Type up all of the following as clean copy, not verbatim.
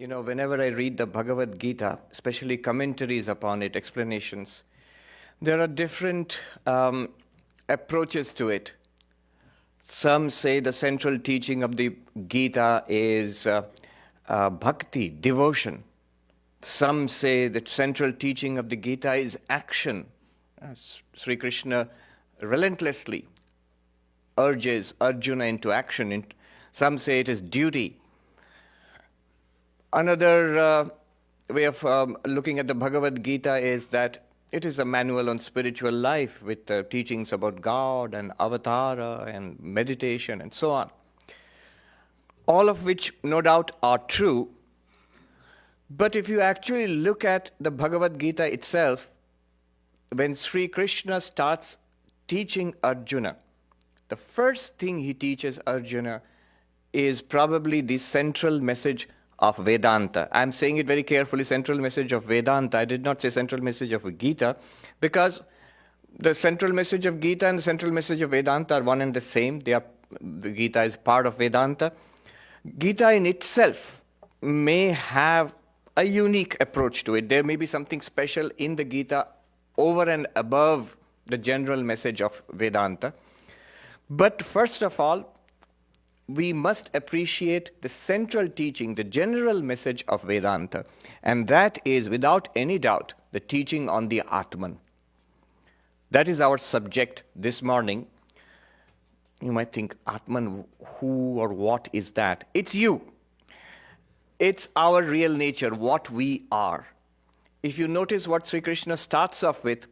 Whenever I read the Bhagavad Gita, especially commentaries upon it, explanations, there are different approaches to it. Some say the central teaching of the Gita is bhakti, devotion. Some say the central teaching of the Gita is action. Sri Krishna relentlessly urges Arjuna into action. Some say it is duty. Another way of looking at the Bhagavad Gita is that it is a manual on spiritual life with teachings about God and avatara and meditation and so on. All of which no doubt are true. But if you actually look at the Bhagavad Gita itself, when Sri Krishna starts teaching Arjuna, the first thing he teaches Arjuna is probably the central message of Vedanta. I'm saying it very carefully, central message of Vedanta. I did not say central message of Gita, because the central message of Gita and the central message of Vedanta are one and the same. The Gita is part of Vedanta. Gita in itself may have a unique approach to it. There may be something special in the Gita over and above the general message of Vedanta. But first of all, we must appreciate the central teaching, the general message of Vedanta, and that is, without any doubt, the teaching on the Atman. That is our subject this morning. You might think, Atman, who or what is that? It's you. It's our real nature, what we are. If you notice what Sri Krishna starts off with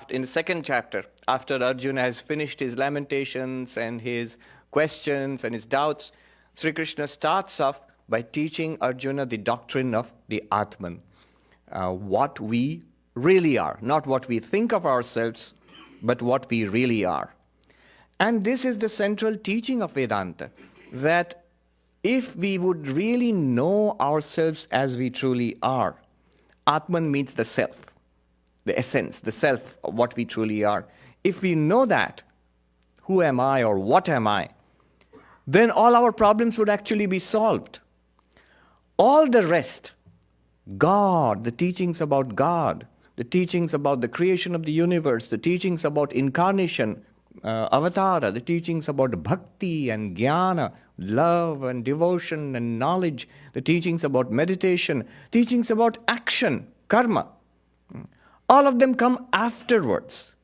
in the second chapter, after Arjuna has finished his lamentations and his questions and his doubts, Sri Krishna starts off by teaching Arjuna the doctrine of the Atman, what we really are, not what we think of ourselves, but what we really are. And this is the central teaching of Vedanta, that if we would really know ourselves as we truly are, Atman means the self, the essence, the self of what we truly are. If we know that, who am I or what am I, then all our problems would actually be solved. All the rest, God, the teachings about God, the teachings about the creation of the universe, the teachings about incarnation, avatara, the teachings about bhakti and jnana, love and devotion and knowledge, the teachings about meditation, teachings about action, karma, all of them come afterwards.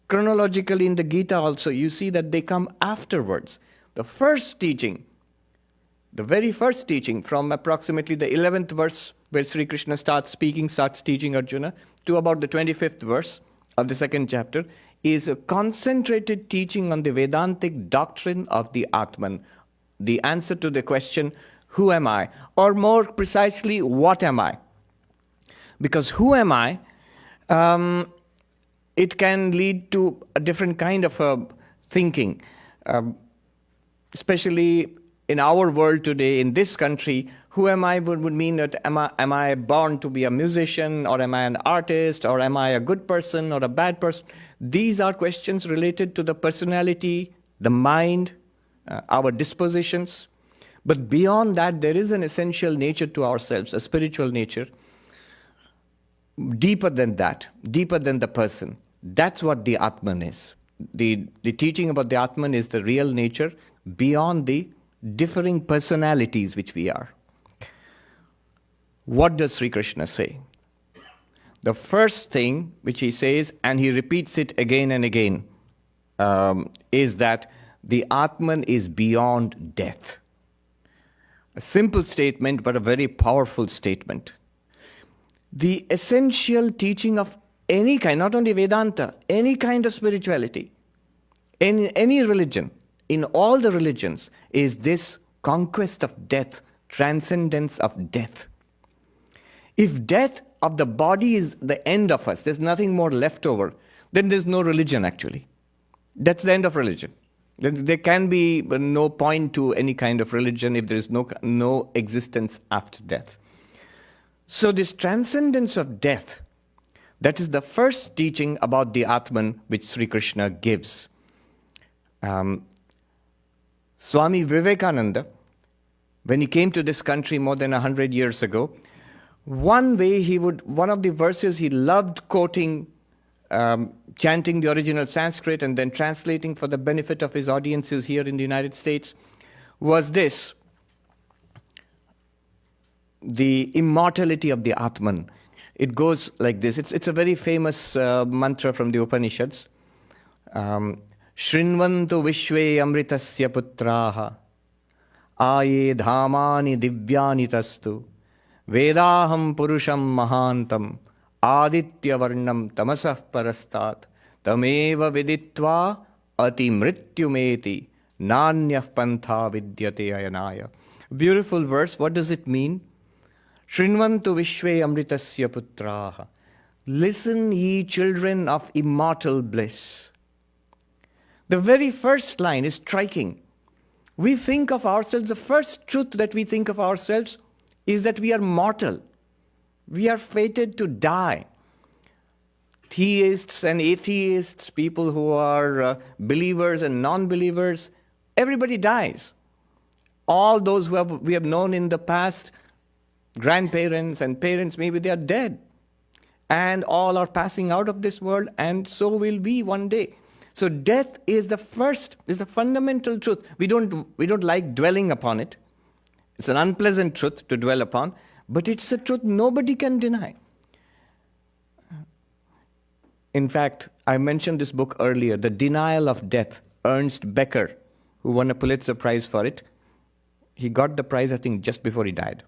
Chronologically in the Gita also, you see that they come afterwards. The first teaching, the very first teaching from approximately the 11th verse where Sri Krishna starts teaching Arjuna, to about the 25th verse of the second chapter, is a concentrated teaching on the Vedantic doctrine of the Atman, the answer to the question, who am I? Or more precisely, what am I? Because who am I? It can lead to a different kind of thinking, especially in our world today, in this country. Who am I would mean that am I born to be a musician, or am I an artist, or am I a good person or a bad person? These are questions related to the personality, the mind, our dispositions. But beyond that, there is an essential nature to ourselves, a spiritual nature, deeper than that, deeper than the person. That's what the Atman is. The teaching about the Atman is the real nature beyond the differing personalities which we are. What does Sri Krishna say? The first thing which he says, and he repeats it again and again, is that the Atman is beyond death. A simple statement, but a very powerful statement. The essential teaching of any kind, not only Vedanta, any kind of spirituality, in any religion, in all the religions, is this conquest of death, transcendence of death. If death of the body is the end of us, there's nothing more left over, then there's no religion actually. That's the end of religion. There can be no point to any kind of religion if there is no existence after death. So this transcendence of death, that is the first teaching about the Atman which Sri Krishna gives. Swami Vivekananda when he came to this country more than 100 years ago, one of the verses he loved quoting, chanting the original Sanskrit and then translating for the benefit of his audiences here in the United States, was this: the immortality of the Atman. It goes like this. It's a very famous mantra from the Upanishads. Shrinvantu vishve amritasya putraha aye dhamani divyani tastu vedaham purusham mahantam aditya varnam tamasah parastat tameva viditva ati mrityumeti nanyah pantha vidyate ayanaya. Beautiful verse. What does it mean? Shrinvantu vishve amritasya putraha. Listen, ye children of immortal bliss. The very first line is striking. We think of ourselves, the first truth that we think of ourselves is that we are mortal. We are fated to die. Theists and atheists, people who are believers and non-believers, everybody dies. All those we have known in the past, grandparents and parents, maybe they are dead. And all are passing out of this world, and so will we one day. So death is the fundamental truth. We don't like dwelling upon it. It's an unpleasant truth to dwell upon, but it's a truth nobody can deny. In fact, I mentioned this book earlier, The Denial of Death. Ernst Becker, who won a Pulitzer Prize for it, he got the prize, I think, just before he died.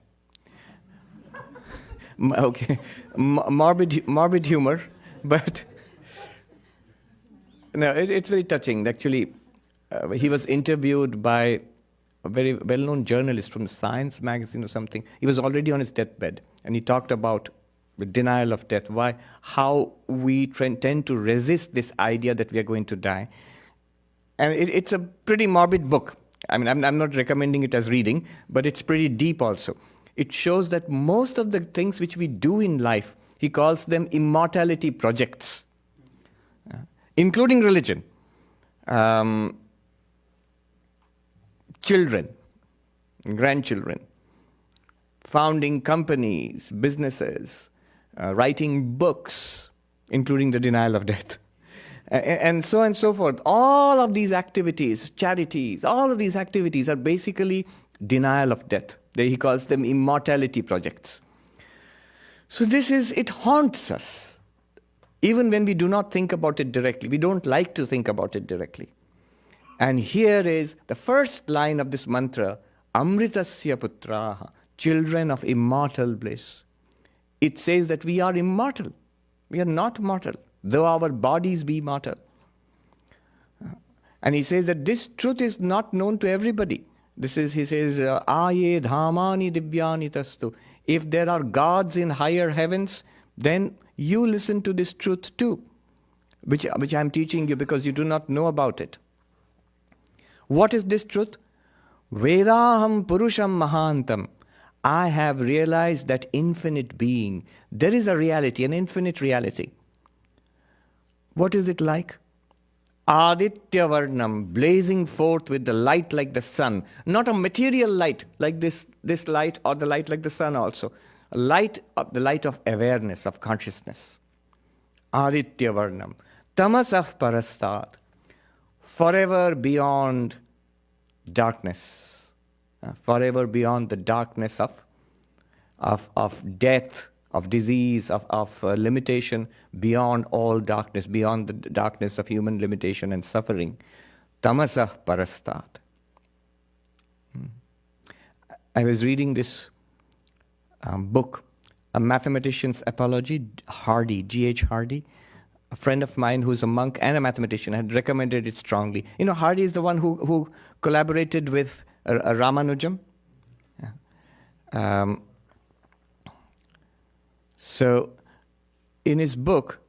Okay, morbid humor, but no, it's very touching. Actually, he was interviewed by a very well-known journalist from Science magazine or something. He was already on his deathbed, and he talked about the denial of death, how we tend to resist this idea that we are going to die. And it's a pretty morbid book. I mean, I'm not recommending it as reading, but it's pretty deep also. It shows that most of the things which we do in life, he calls them immortality projects, including religion, children, grandchildren, founding companies, businesses, writing books, including the denial of death, and so on and so forth. All of these activities, charities, all of these activities are basically denial of death. He calls them immortality projects. So it haunts us. Even when we do not think about it directly, we don't like to think about it directly. And here is the first line of this mantra, Amritasya putraha, children of immortal bliss. It says that we are immortal. We are not mortal, though our bodies be mortal. And he says that this truth is not known to everybody. He says, Aye dhamani divyani tastu. If there are gods in higher heavens, then you listen to this truth too, which I'm teaching you because you do not know about it. What is this truth? Vedaham purusham mahantam. I have realized that infinite being. There is a reality, an infinite reality. What is it like? Aditya Varnam, blazing forth with the light like the sun. Not a material light like this light, or the light like the sun also. A light, the light of awareness, of consciousness. Aditya Varnam. Tamasah parastat. Forever beyond darkness. Forever beyond the darkness of death, of disease, of limitation, beyond all darkness, beyond the darkness of human limitation and suffering. Tamasah parastat. I was reading this book, A Mathematician's Apology, Hardy, G.H. Hardy. A friend of mine who's a monk and a mathematician had recommended it strongly. You know, Hardy is the one who collaborated with Ramanujam. Yeah. So in his book,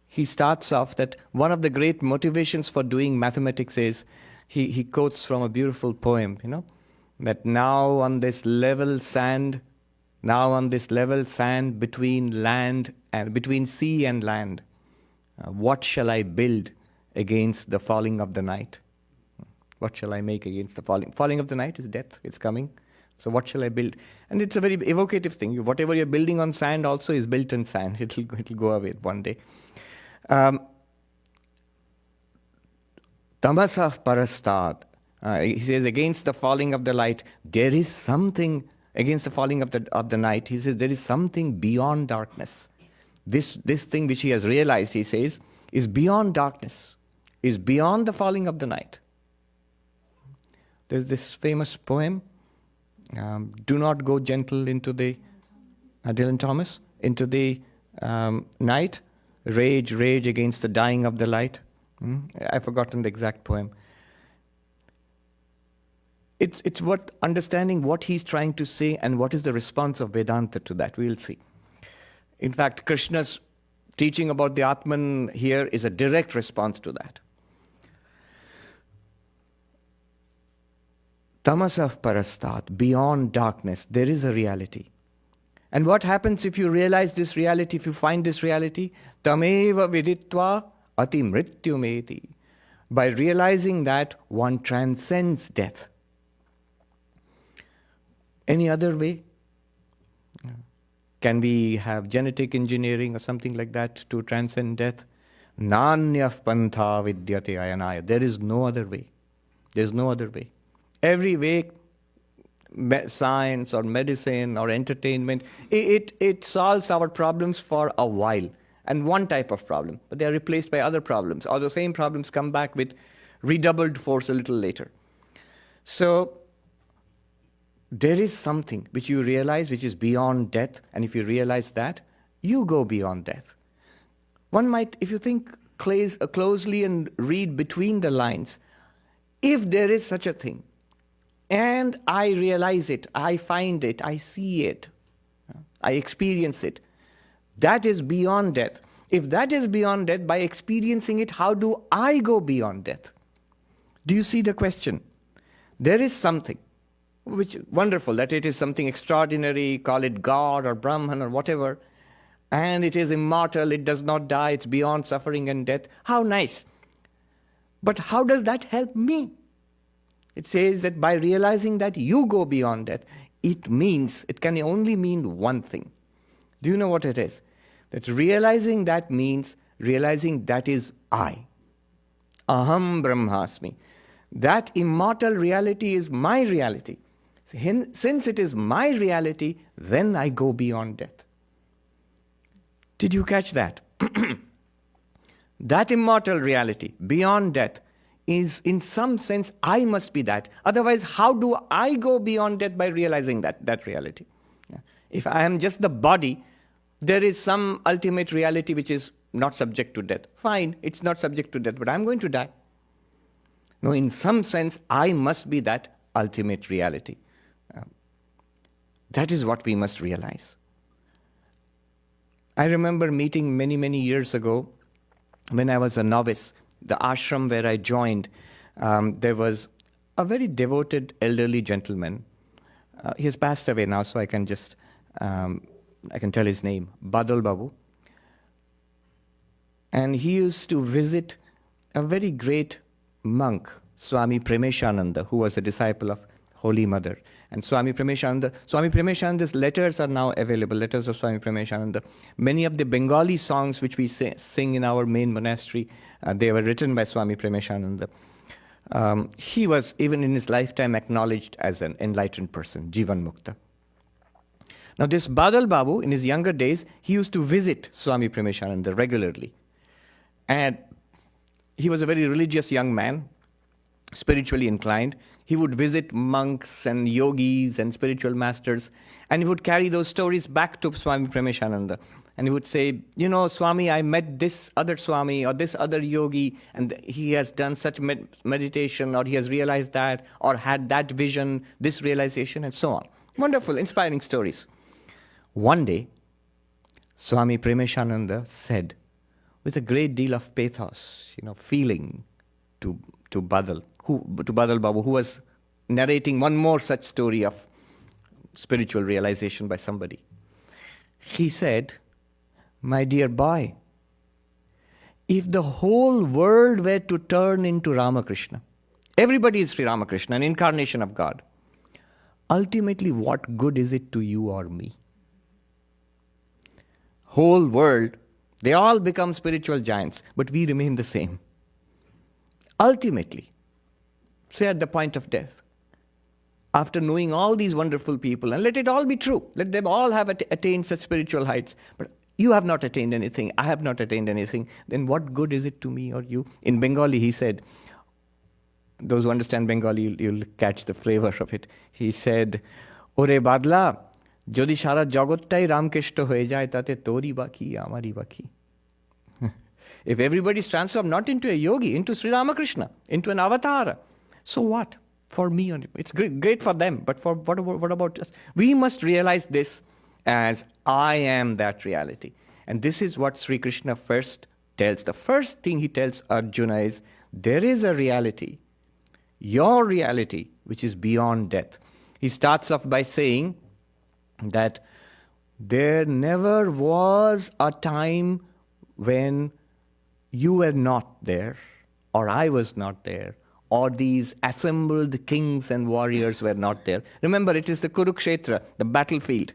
he starts off that one of the great motivations for doing mathematics is, he quotes from a beautiful poem, that now on this level sand between land and between sea and land, what shall I build against the falling of the night? What shall I make against the falling? Falling of the night is death. It's coming. So what shall I build? And it's a very evocative thing. Whatever you're building on sand also is built in sand. It'll go away one day. Tamasah parastat. He says, against the falling of the light, there is something, against the falling of the night, he says, there is something beyond darkness. This thing which he has realized, he says, is beyond darkness, is beyond the falling of the night. There's this famous poem, do not go gentle into the, Dylan Thomas, into the night, rage, rage against the dying of the light. I've forgotten the exact poem. It's what understanding what he's trying to say and what is the response of Vedanta to that. We'll see. In fact, Krishna's teaching about the Atman here is a direct response to that. Tamasah parastat, beyond darkness, there is a reality. And what happens if you realize this reality, if you find this reality? Tameva viditva ati mrityumeti. By realizing that, one transcends death. Any other way? Can we have genetic engineering or something like that to transcend death? Nanyaf pantha vidyate ayanaya. There is no other way. There is no other way. Every way, science or medicine or entertainment, it solves our problems for a while. And one type of problem. But they are replaced by other problems. Or the same problems come back with redoubled force a little later. So, there is something which you realize which is beyond death, and if you realize that, you go beyond death. One might, if you think closely and read between the lines, if there is such a thing, and I realize it, I find it, I see it, I experience it, that is beyond death. If that is beyond death, by experiencing it, how do I go beyond death? Do you see the question? There is something. Which wonderful that it is something extraordinary, call it God or Brahman or whatever, and it is immortal, it does not die, it's beyond suffering and death. How nice. But how does that help me? It says that by realizing that you go beyond death, it can only mean one thing. Do you know what it is? That realizing that means realizing that is I. Aham Brahmasmi. That immortal reality is my reality. Since it is my reality, then I go beyond death. Did you catch that? That immortal reality, beyond death, is in some sense, I must be that. Otherwise, how do I go beyond death by realizing that reality? If I am just the body, there is some ultimate reality which is not subject to death. Fine, it's not subject to death, but I'm going to die. No, in some sense, I must be that ultimate reality. That is what we must realize. I remember meeting many, many years ago, when I was a novice, the ashram where I joined, there was a very devoted elderly gentleman. He has passed away now, so I can just, I can tell his name, Badal Babu. And he used to visit a very great monk, Swami Premeshananda, who was a disciple of Holy Mother. And Swami Premeshananda's letters are now available, letters of Swami Premeshananda. Many of the Bengali songs which we sing in our main monastery, they were written by Swami Premeshananda. He was, even in his lifetime, acknowledged as an enlightened person, Jivan Mukta. Now this Badal Babu, in his younger days, he used to visit Swami Premeshananda regularly. And he was a very religious young man, spiritually inclined. He would visit monks and yogis and spiritual masters, and he would carry those stories back to Swami Premeshananda. And he would say, you know, Swami, I met this other Swami or this other yogi, and he has done such meditation, or he has realized that, or had that vision, this realization, and so on. Wonderful, inspiring stories. One day, Swami Premeshananda said, with a great deal of pathos, feeling, to Badal Babu, who was narrating one more such story of spiritual realization by somebody. He said, my dear boy, if the whole world were to turn into Ramakrishna, everybody is Sri Ramakrishna, an incarnation of God, ultimately what good is it to you or me? Whole world, they all become spiritual giants, but we remain the same. Ultimately, say at the point of death, after knowing all these wonderful people, and let it all be true, let them all have attained such spiritual heights, but you have not attained anything, I have not attained anything, then what good is it to me or you? In Bengali, he said, those who understand Bengali, you'll catch the flavor of it. He said, Ore Badla, যদি সারা জগৎটাই রামকৃষ্ণ হয়ে যায় তাতে তোরই বাকি আমারই বাকি. If everybody is transformed not into a yogi, into Sri Ramakrishna, into an avatar, so what? For me, it's great for them, but for what about us? We must realize this as I am that reality. And this is what Sri Krishna first tells. The first thing he tells Arjuna is, there is a reality, your reality, which is beyond death. He starts off by saying that there never was a time when you were not there, or I was not there, or these assembled kings and warriors were not there. Remember, it is the Kurukshetra, the battlefield.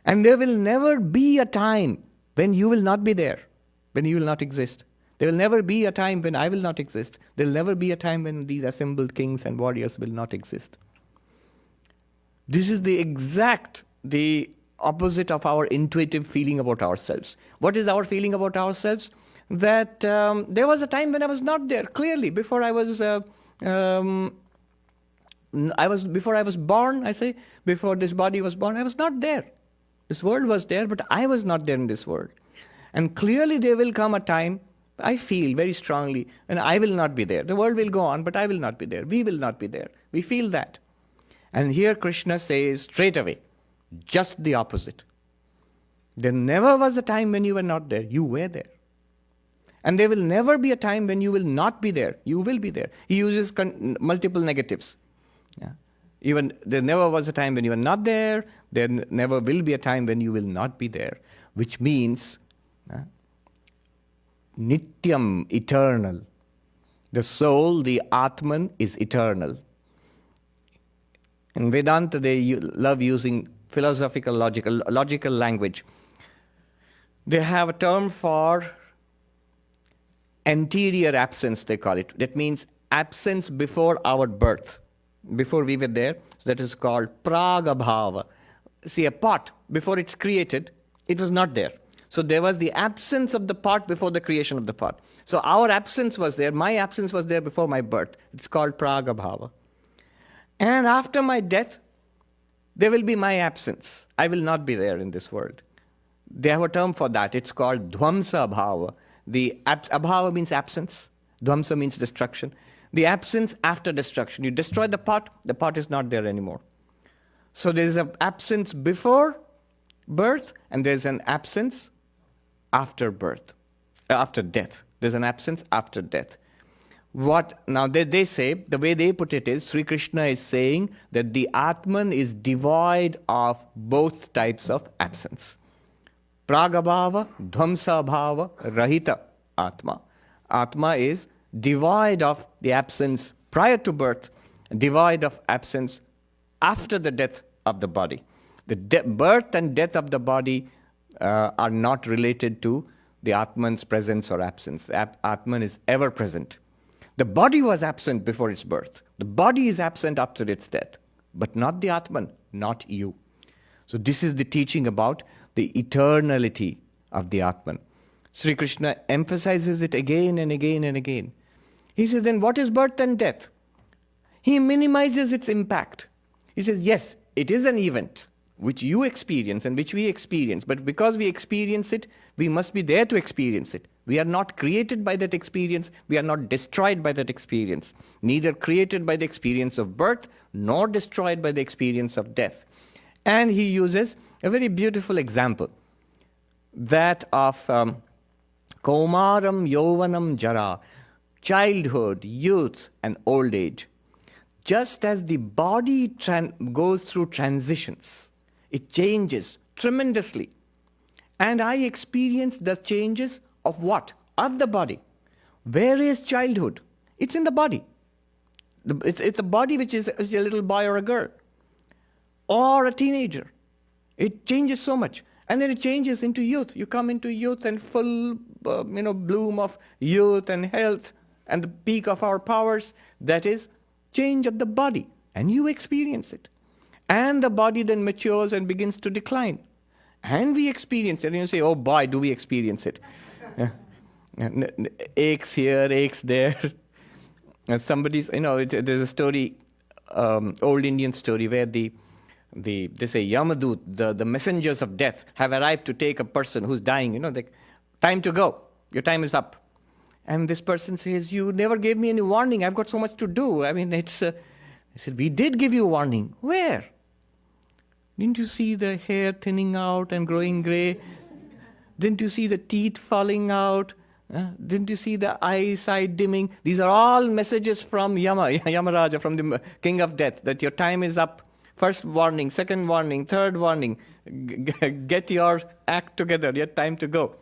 And there will never be a time when you will not be there, when you will not exist. There will never be a time when I will not exist. There will never be a time when these assembled kings and warriors will not exist. This is the opposite of our intuitive feeling about ourselves. What is our feeling about ourselves? That there was a time when I was not there. Clearly, before I was born, before this body was born, I was not there. This world was there, but I was not there in this world. And clearly there will come a time, I feel very strongly, and I will not be there. The world will go on, but I will not be there. We will not be there. We feel that. And here Krishna says straight away, just the opposite. There never was a time when you were not there. You were there. And there will never be a time when you will not be there. You will be there. He uses multiple negatives. Yeah. Even there never was a time when you were not there. There never will be a time when you will not be there. Which means Nityam, eternal. The soul, the Atman, is eternal. In Vedanta, they love using philosophical, logical language. They have a term for anterior absence, they call it. That means absence before our birth, before we were there. So that is called pragabhava. See, a pot, before it's created, it was not there. So there was the absence of the pot before the creation of the pot. So our absence was there, my absence was there before my birth. It's called pragabhava. And after my death, there will be my absence. I will not be there in this world. They have a term for that. It's called dhvamsa bhava. The abhava means absence. Dhvamsa means destruction. The absence after destruction. You destroy the pot is not there anymore. So there is an absence before birth, and there's an absence after birth, after death. There's an absence after death. Now they say, the way they put it is, Sri Krishna is saying that the Atman is devoid of both types of absence. Pragabhava, dhvamsabhava, rahita Atma. Atma is devoid of the absence prior to birth, devoid of absence after the death of the body. The birth and death of the body are not related to the Atman's presence or absence. Atman is ever present. The body was absent before its birth. The body is absent after its death, but not the Atman, not you. So this is the teaching about the eternality of the Atman. Sri Krishna emphasizes it again and again and again. He says, then what is birth and death? He minimizes its impact. He says, yes, it is an event which you experience and which we experience, but because we experience it, we must be there to experience it. We are not created by that experience. We are not destroyed by that experience. Neither created by the experience of birth, nor destroyed by the experience of death. And he uses a very beautiful example, that of Kaumaram, Yovanam, Jara, childhood, youth, and old age. Just as the body goes through transitions, it changes tremendously. And I experience the changes of what? Of the body. Where is childhood? It's in the body. It's a body which is a little boy or a girl or a teenager. It changes so much. And then it changes into youth. You come into youth and full bloom of youth and health and the peak of our powers. That is change of the body. And you experience it. And the body then matures and begins to decline. And we experience it. And you say, oh boy, do we experience it. Aches here, aches there. There's a story, old Indian story, where they say Yamadut, the messengers of death, have arrived to take a person who's dying. Time to go. Your time is up. And this person says, you never gave me any warning. I've got so much to do. I said, we did give you a warning. Where? Didn't you see the hair thinning out and growing gray? Didn't you see the teeth falling out? Didn't you see the eyesight dimming? These are all messages from Yamaraja, from the king of death, that your time is up. First warning, second warning, third warning. Get your act together, your time to go.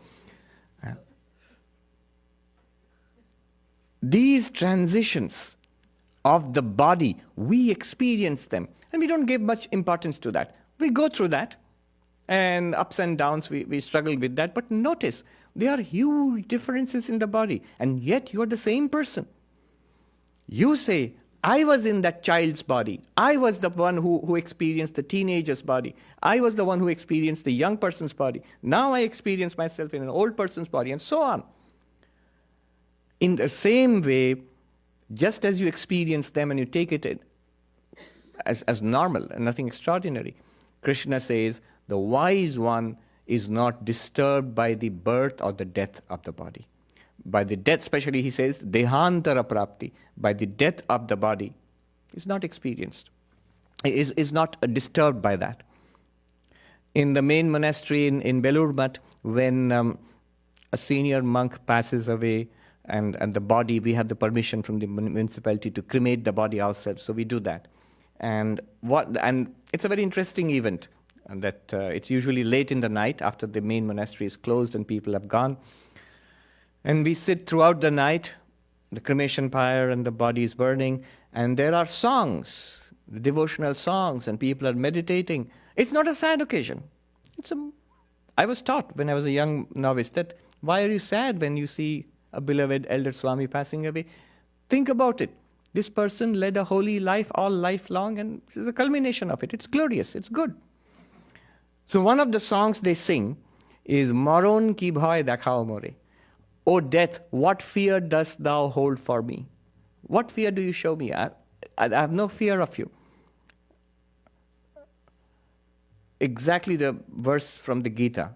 These transitions of the body, we experience them. And we don't give much importance to that. We go through that. And ups and downs, we struggle with that. But notice, there are huge differences in the body. And yet, you're the same person. You say, I was in that child's body. I was the one who experienced the teenager's body. I was the one who experienced the young person's body. Now I experience myself in an old person's body, and so on. In the same way, just as you experience them and you take it as normal and nothing extraordinary, Krishna says, the wise one is not disturbed by the birth or the death of the body. By the death, especially, he says, dehantara prapti, by the death of the body, is not experienced, is not disturbed by that. In the main monastery in Belur Math, when a senior monk passes away, and the body, we have the permission from the municipality to cremate the body ourselves, so we do that. And it's a very interesting event, and that it's usually late in the night after the main monastery is closed and people have gone. And we sit throughout the night, the cremation pyre and the body is burning, and there are songs, devotional songs, and people are meditating. It's not a sad occasion. I was taught when I was a young novice that why are you sad when you see a beloved elder Swami passing away? Think about it. This person led a holy life all life long, and this is a culmination of it. It's glorious. It's good. So one of the songs they sing is Maron ki bhai dekhao more. O death, what fear dost thou hold for me? What fear do you show me? I have no fear of you. Exactly the verse from the Gita.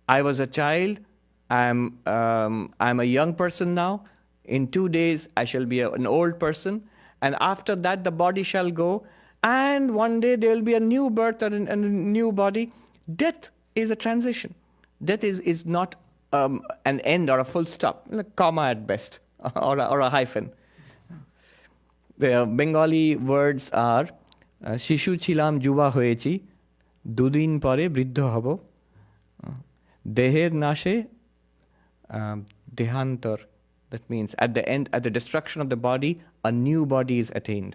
I was a child. I'm a young person now. In 2 days, I shall be an old person. And after that, the body shall go. And one day, there will be a new birth and a new body. Death is a transition. Death is not an end or a full stop, a comma at best, or a hyphen. The Bengali words are Shishu chilam juba hoyechi, dudin pore briddho hobo, deher nashe dehantar. That means at the end, at the destruction of the body, a new body is attained.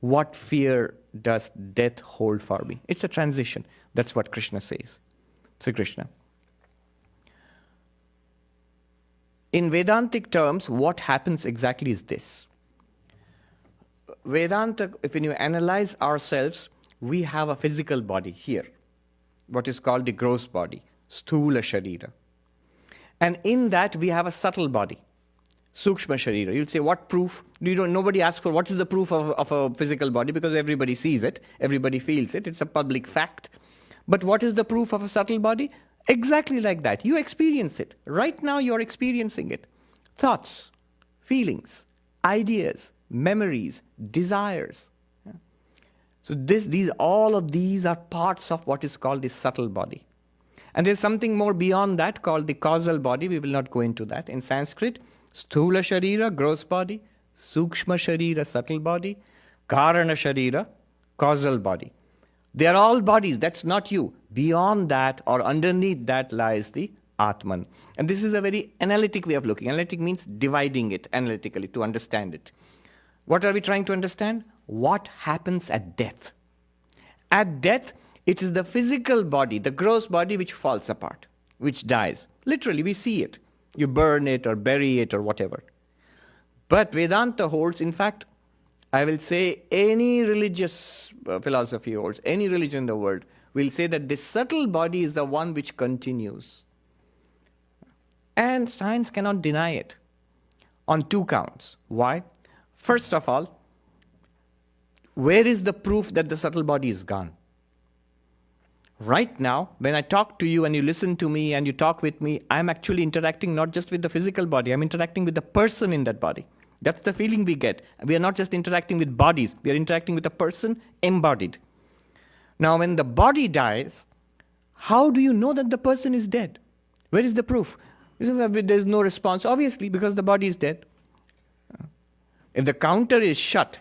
What fear does death hold for me? It's a transition. That's what Krishna says. Sri Krishna. In Vedantic terms, what happens exactly is this. Vedanta, when you analyze ourselves, we have a physical body here, what is called the gross body, sthula sharira. And in that, we have a subtle body, sukshma sharira. You'll say, what proof? Nobody asks for what is the proof of a physical body, because everybody sees it, everybody feels it, it's a public fact. But what is the proof of a subtle body? Exactly like that. You experience it. Right now, you're experiencing it. Thoughts, feelings, ideas, memories, desires. So all of these are parts of what is called the subtle body. And there's something more beyond that called the causal body. We will not go into that. In Sanskrit, sthula sharira, gross body, sukshma sharira, subtle body, karana sharira, causal body. They are all bodies. That's not you. Beyond that or underneath that lies the Atman. And this is a very analytic way of looking. Analytic means dividing it analytically to understand it. What are we trying to understand? What happens at death? At death, it is the physical body, the gross body, which falls apart, which dies. Literally, we see it. You burn it or bury it or whatever. But Vedanta holds, in fact, I will say any religious philosophy holds, any religion in the world will say that this subtle body is the one which continues. And science cannot deny it on two counts. Why? First of all, where is the proof that the subtle body is gone? Right now, when I talk to you and you listen to me and you talk with me, I'm actually interacting not just with the physical body, I'm interacting with the person in that body. That's the feeling we get. We are not just interacting with bodies, we are interacting with a person embodied. Now, when the body dies, how do you know that the person is dead? Where is the proof? There's no response, obviously, because the body is dead. If the counter is shut,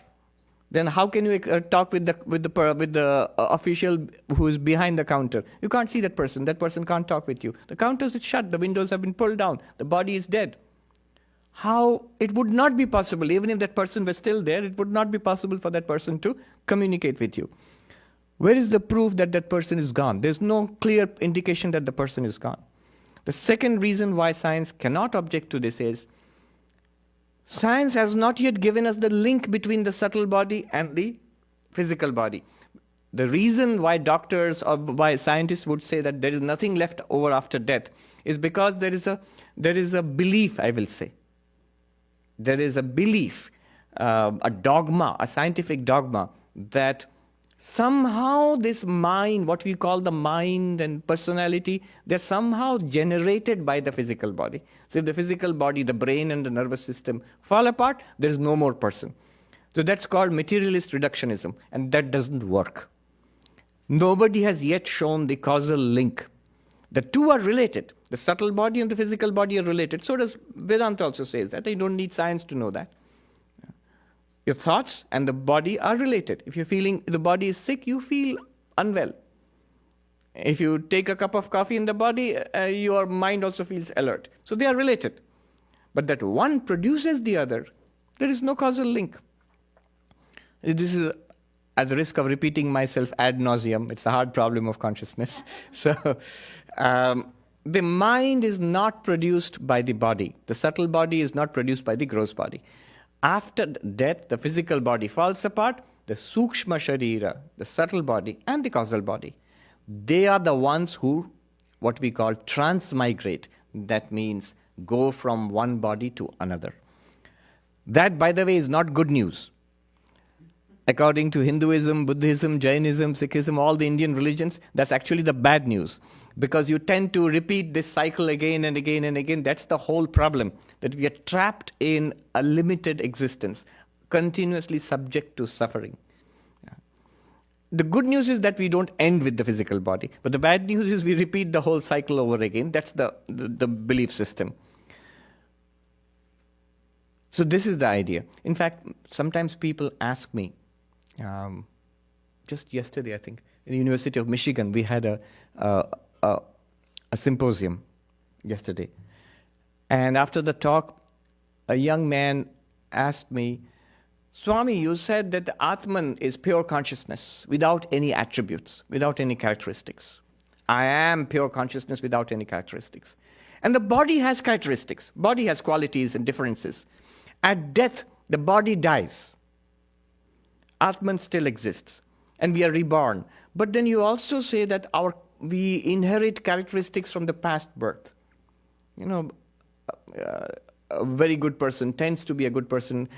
then how can you talk with the official who is behind the counter? You can't see that person. That person can't talk with you. The counter is shut. The windows have been pulled down. The body is dead. How? It would not be possible, even if that person was still there, it would not be possible for that person to communicate with you. Where is the proof that that person is gone? There's no clear indication that the person is gone. The second reason why science cannot object to this is science has not yet given us the link between the subtle body and the physical body. The reason why doctors or why scientists would say that there is nothing left over after death is because there is a belief, I will say. There is a belief, a dogma, a scientific dogma, that somehow this mind, what we call the mind and personality, they're somehow generated by the physical body. So if the physical body, the brain and the nervous system fall apart, there's no more person. So that's called materialist reductionism, and that doesn't work. Nobody has yet shown the causal link. The two are related. The subtle body and the physical body are related. So does Vedanta also says that. You don't need science to know that. Your thoughts and the body are related. If you're feeling the body is sick, you feel unwell. If you take a cup of coffee in the body, your mind also feels alert. So they are related. But that one produces the other, there is no causal link. This is at the risk of repeating myself ad nauseum. It's a hard problem of consciousness. So the mind is not produced by the body. The subtle body is not produced by the gross body. After death, the physical body falls apart. The sukshma sharira, the subtle body, and the causal body, they are the ones who, what we call, transmigrate. That means go from one body to another. That, by the way, is not good news. According to Hinduism, Buddhism, Jainism, Sikhism, all the Indian religions, that's actually the bad news. Because you tend to repeat this cycle again and again and again. That's the whole problem, that we are trapped in a limited existence, continuously subject to suffering. The good news is that we don't end with the physical body. But the bad news is we repeat the whole cycle over again. That's the belief system. So this is the idea. In fact, sometimes people ask me, just yesterday, I think, in the University of Michigan, we had a symposium yesterday. And after the talk, a young man asked me, Swami, you said that the Atman is pure consciousness without any attributes, without any characteristics. I am pure consciousness without any characteristics. And the body has characteristics. Body has qualities and differences. At death, the body dies. Atman still exists. And we are reborn. But then you also say that we inherit characteristics from the past birth. You know, a very good person tends to be a good person.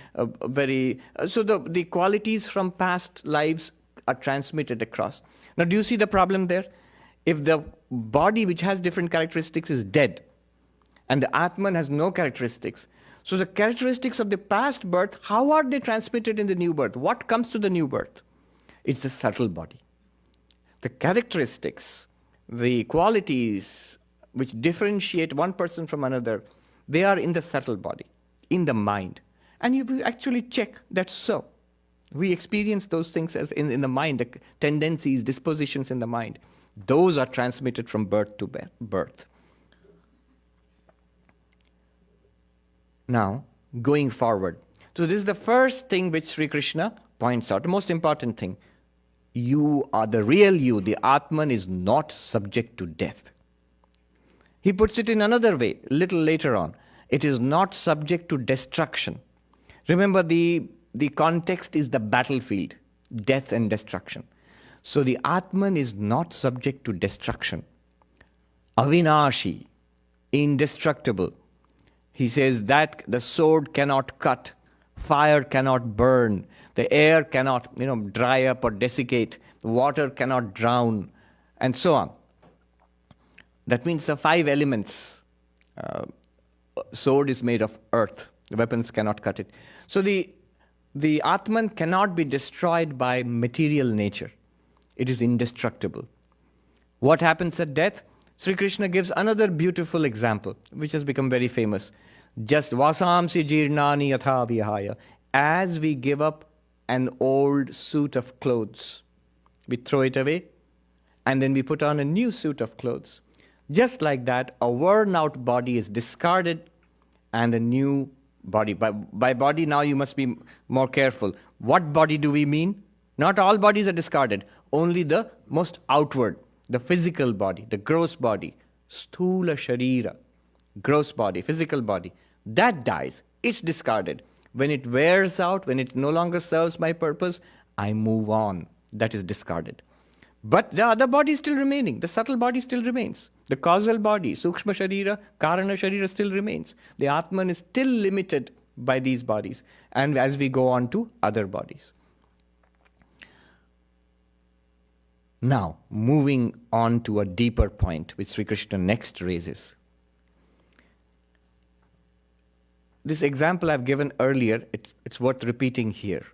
So the qualities from past lives are transmitted across. Now, do you see the problem there? If the body which has different characteristics is dead, and the Atman has no characteristics, so the characteristics of the past birth, how are they transmitted in the new birth? What comes to the new birth? It's the subtle body. The characteristics, the qualities which differentiate one person from another, they are in the subtle body, in the mind. And you actually check that's so. We experience those things as in the mind, the tendencies, dispositions in the mind. Those are transmitted from birth to birth. Now, going forward. So this is the first thing which Sri Krishna points out, the most important thing. You are the real you, the Atman is not subject to death. He puts it in another way, a little later on. It is not subject to destruction. Remember, the context is the battlefield, death and destruction. So the Atman is not subject to destruction. Avinashi, indestructible. He says that the sword cannot cut, fire cannot burn, the air cannot dry up or desiccate, the water cannot drown, and so on. That means the 5 elements. Sword is made of earth. The weapons cannot cut it. So the Atman cannot be destroyed by material nature. It is indestructible. What happens at death? Sri Krishna gives another beautiful example, which has become very famous. Just vasamsi jirnani yatha vihaya. As we give up an old suit of clothes, we throw it away, and then we put on a new suit of clothes. Just like that, a worn-out body is discarded, and a new body. By body, now you must be more careful. What body do we mean? Not all bodies are discarded. Only the most outward, the physical body, the gross body. Sthula sharira, gross body, physical body. That dies. It's discarded. When it wears out, when it no longer serves my purpose, I move on. That is discarded. But the other body is still remaining. The subtle body still remains. The causal body, Sukshma Sharira, Karana Sharira still remains. The Atman is still limited by these bodies. And as we go on to other bodies. Now, moving on to a deeper point, which Sri Krishna next raises. This example I've given earlier, it's worth repeating here.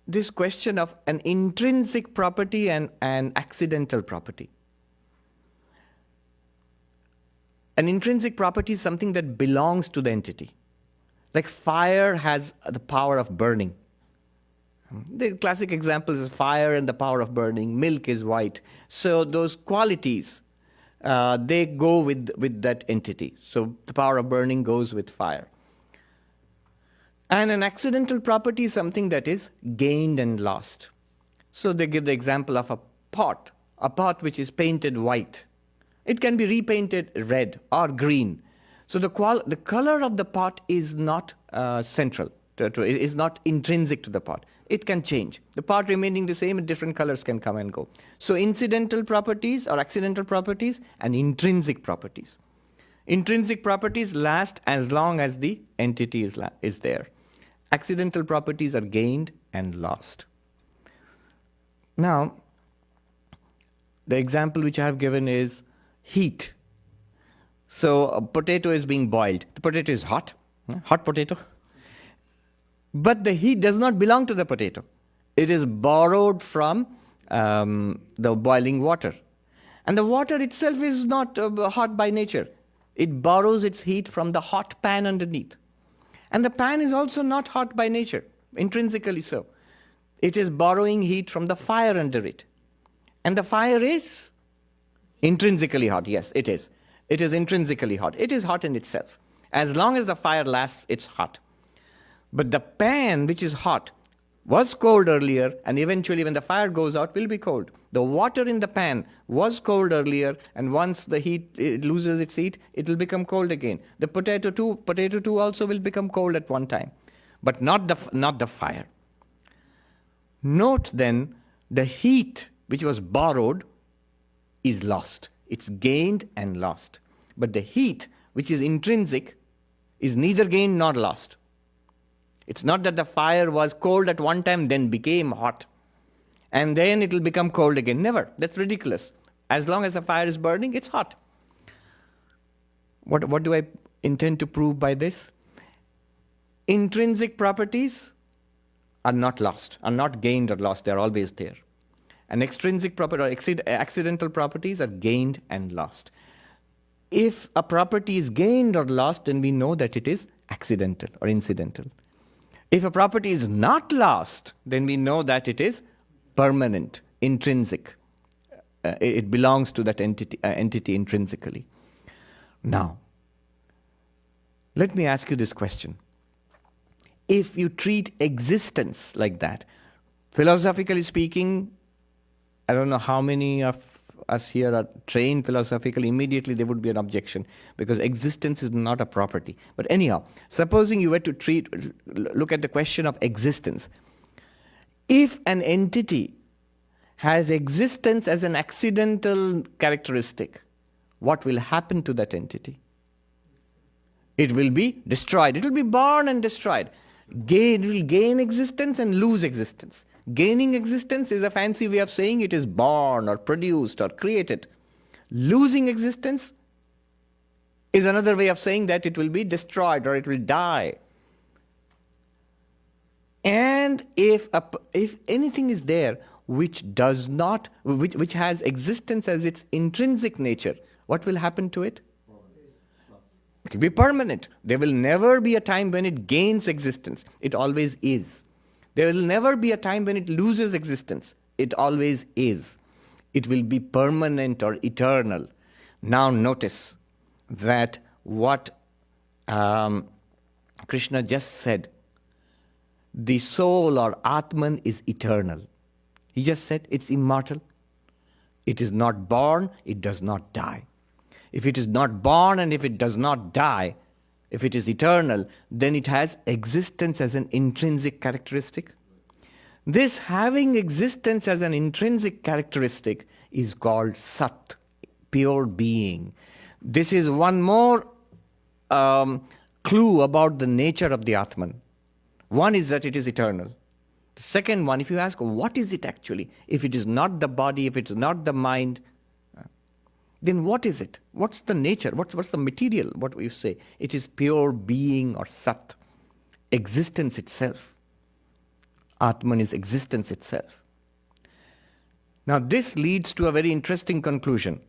This question of an intrinsic property and an accidental property. An intrinsic property is something that belongs to the entity. Like fire has the power of burning. The classic example is fire and the power of burning. Milk is white. So those qualities, they go with that entity. So the power of burning goes with fire. And an accidental property is something that is gained and lost. So they give the example of a pot which is painted white. It can be repainted red or green. So the color of the pot is not central. It is not intrinsic to the pot. It can change. The pot remaining the same, different colors can come and go. So incidental properties or accidental properties and intrinsic properties. Intrinsic properties last as long as the entity is there. Accidental properties are gained and lost. Now, the example which I have given is heat. So a potato is being boiled. The potato is hot potato. But the heat does not belong to the potato. It is borrowed from the boiling water. And the water itself is not hot by nature. It borrows its heat from the hot pan underneath. And the pan is also not hot by nature, intrinsically so. It is borrowing heat from the fire under it. And the fire is intrinsically hot. Yes, it is. It is intrinsically hot. It is hot in itself. As long as the fire lasts, it's hot. But the pan, which is hot, was cold earlier, and eventually when the fire goes out, will be cold. The water in the pan was cold earlier, and once the heat it loses its heat, it will become cold again. The potato too also will become cold at one time, but not the fire. Note then, the heat which was borrowed is lost. It's gained and lost. But the heat which is intrinsic is neither gained nor lost. It's not that the fire was cold at one time, then became hot, and then it will become cold again. Never. That's ridiculous. As long as the fire is burning, it's hot. What do I intend to prove by this? Intrinsic properties are not lost, are not gained or lost. They are always there. And extrinsic property or accidental properties are gained and lost. If a property is gained or lost, then we know that it is accidental or incidental. If a property is not lost, then we know that it is permanent, intrinsic. It belongs to that entity intrinsically. Now, let me ask you this question. if you treat existence like that. Philosophically speaking, I don't know how many of us here are trained philosophically. Immediately there would be an objection because existence is not a property. But anyhow, supposing you were to look at the question of existence. If an entity has existence as an accidental characteristic, what will happen to that entity? It will be destroyed. It will be born and destroyed. It will gain existence and lose existence. Gaining existence is a fancy way of saying it is born or produced or created. Losing existence is another way of saying that it will be destroyed or it will die. And if anything is there which has existence as its intrinsic nature, what will happen to it? It will be permanent. There will never be a time when it gains existence. It always is. There will never be a time when it loses existence. It always is. It will be permanent or eternal. Now notice that what Krishna just said, the soul or Atman is eternal. He just said it's immortal. It is not born, it does not die. If it is not born and if it does not die, if it is eternal, then it has existence as an intrinsic characteristic. This having existence as an intrinsic characteristic is called Sat, pure being. This is one more clue about the nature of the Atman. One is that it is eternal. The second one, if you ask, what is it actually? If it is not the body, if it is not the mind, then what is it? What's the nature? What's the material? What we say? It is pure being or Sat, existence itself. Atman is existence itself. Now this leads to a very interesting conclusion.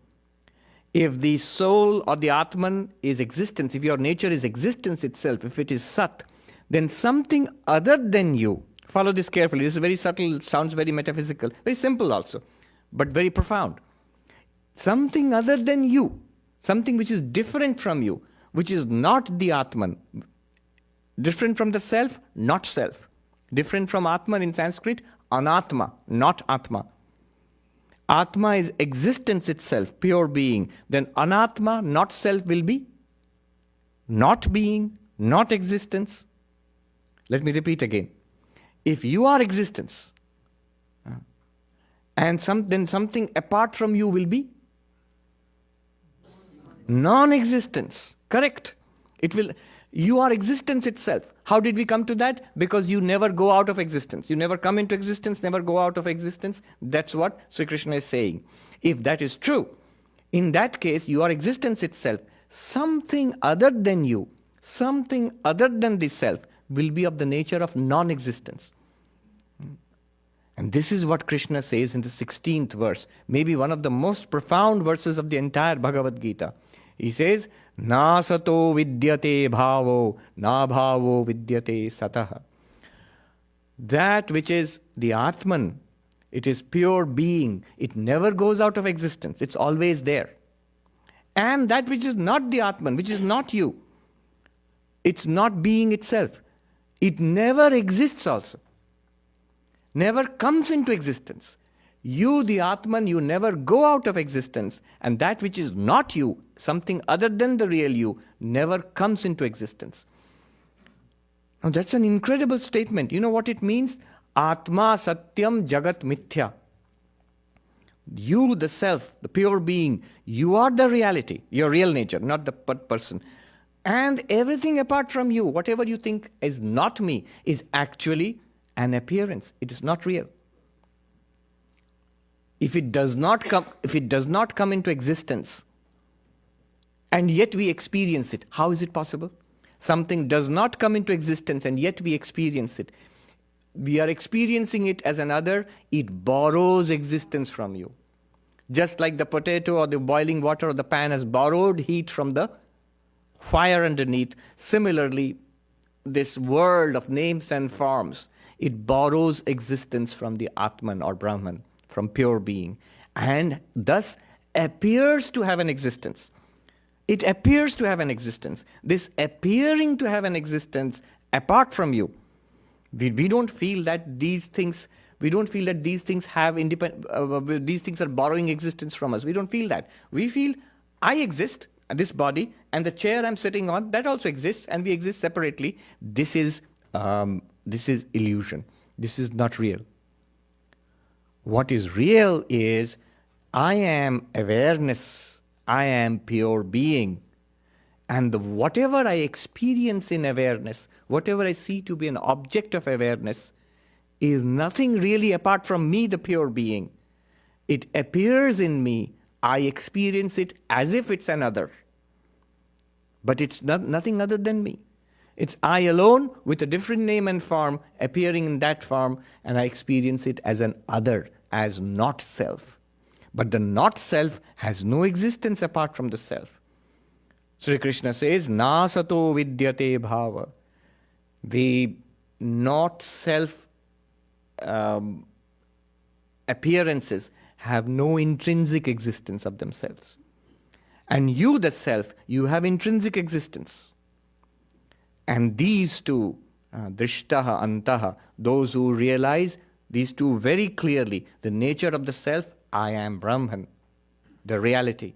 If the soul or the Atman is existence, if your nature is existence itself, if it is Sat, then something other than you, follow this carefully, this is very subtle, sounds very metaphysical, very simple also, but very profound. Something other than you, something which is different from you, which is not the Atman, different from the self, not self, different from Atman in Sanskrit, anatma, not Atma. Atma is existence itself, pure being. Then anatma, not self, will be not being, not existence. Let me repeat again. If you are existence, and then something apart from you will be non-existence. Correct. You are existence itself. How did we come to that? Because you never go out of existence. You never come into existence, never go out of existence. That's what Sri Krishna is saying. If that is true, in that case, you are existence itself. Something other than you, something other than the self, will be of the nature of non-existence. And this is what Krishna says in the 16th verse, maybe one of the most profound verses of the entire Bhagavad Gita. He says, Na sato vidyate bhavo, na bhavo vidyate satah. That which is the Atman, it is pure being. It never goes out of existence. It's always there. And that which is not the Atman, which is not you, it's not being itself. It never exists also. Never comes into existence. You, the Atman, you never go out of existence, and that which is not you, something other than the real you, never comes into existence. Now that's an incredible statement. You know what it means? Atma satyam jagat mithya. You, the self, the pure being, you are the reality, your real nature, not the person. And everything apart from you, whatever you think is not me, is actually an appearance. It is not real. If it does not come into existence, and yet we experience it, how is it possible? Something does not come into existence and yet we experience it. We are experiencing it as another, it borrows existence from you. Just like the potato or the boiling water or the pan has borrowed heat from the fire underneath, similarly, this world of names and forms, it borrows existence from the Atman or Brahman, from pure being, and thus appears to have an existence. It appears to have an existence. This appearing to have an existence apart from you, We don't feel that these things. We don't feel that these things have independent. These things are borrowing existence from us. We don't feel that. We feel I exist, this body, and the chair I'm sitting on, that also exists, and we exist separately. This is illusion. This is not real. What is real is I am awareness. I am pure being. And whatever I experience in awareness, whatever I see to be an object of awareness, is nothing really apart from me, the pure being. It appears in me. I experience it as if it's another. But it's nothing other than me. It's I alone with a different name and form appearing in that form, and I experience it as an other, as not self. But the not self has no existence apart from the self. Sri Krishna says, Na sato vidyate bhava. The not self appearances have no intrinsic existence of themselves. And you, the self, you have intrinsic existence. And these two, drishtaha, antaha, those who realize these two very clearly, the nature of the self, I am Brahman, the reality.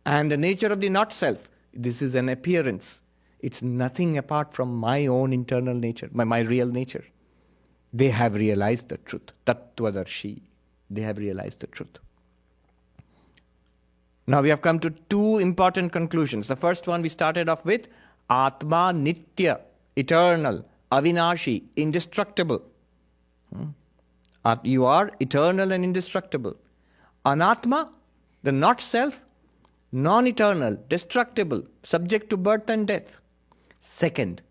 And the nature of the not self, this is an appearance. It's nothing apart from my own internal nature, my real nature. They have realized the truth. Tattvadarshi. They have realized the truth. Now we have come to two important conclusions. The first one we started off with, Atma Nitya, eternal, Avinashi, indestructible. You are eternal and indestructible. Anatma, the not self, non-eternal, destructible, subject to birth and death. Second,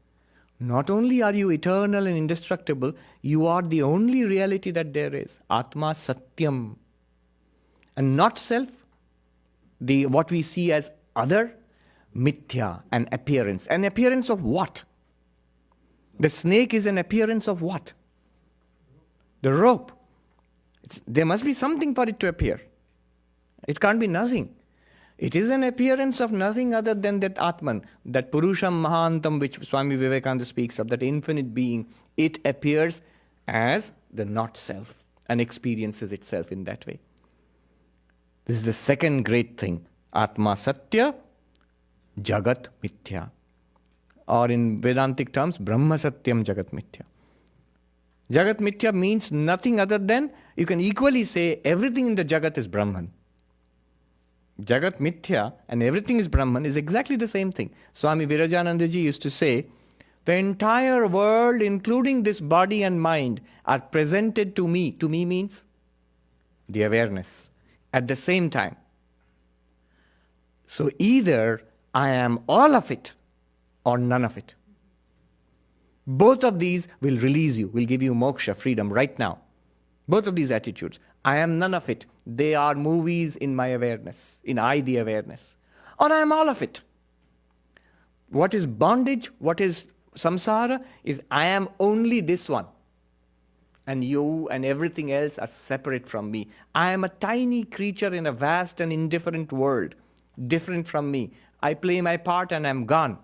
not only are you eternal and indestructible, you are the only reality that there is. Atma Satyam. And not self, what we see as other, Mithya, an appearance. An appearance of what? The snake is an appearance of what? The rope. There must be something for it to appear. It can't be nothing. It is an appearance of nothing other than that Atman, that Purusham Mahantam, which Swami Vivekananda speaks of, that infinite being. It appears as the not self and experiences itself in that way. This is the second great thing. Atma Satya, Jagat Mithya. Or in Vedantic terms, Brahma Satyam Jagat Mithya. Jagat Mithya means nothing other than, you can equally say everything in the Jagat is Brahman. Jagat Mithya and everything is Brahman is exactly the same thing. Swami Virajanandaji used to say, the entire world, including this body and mind, are presented to me. To me means the awareness at the same time. So either I am all of it or none of it. Both of these will release you, will give you moksha, freedom right now. Both of these attitudes. I am none of it. They are movies in my awareness, in I, the awareness. Or I am all of it. What is bondage, what is samsara, is I am only this one. And you and everything else are separate from me. I am a tiny creature in a vast and indifferent world, different from me. I play my part and I'm gone.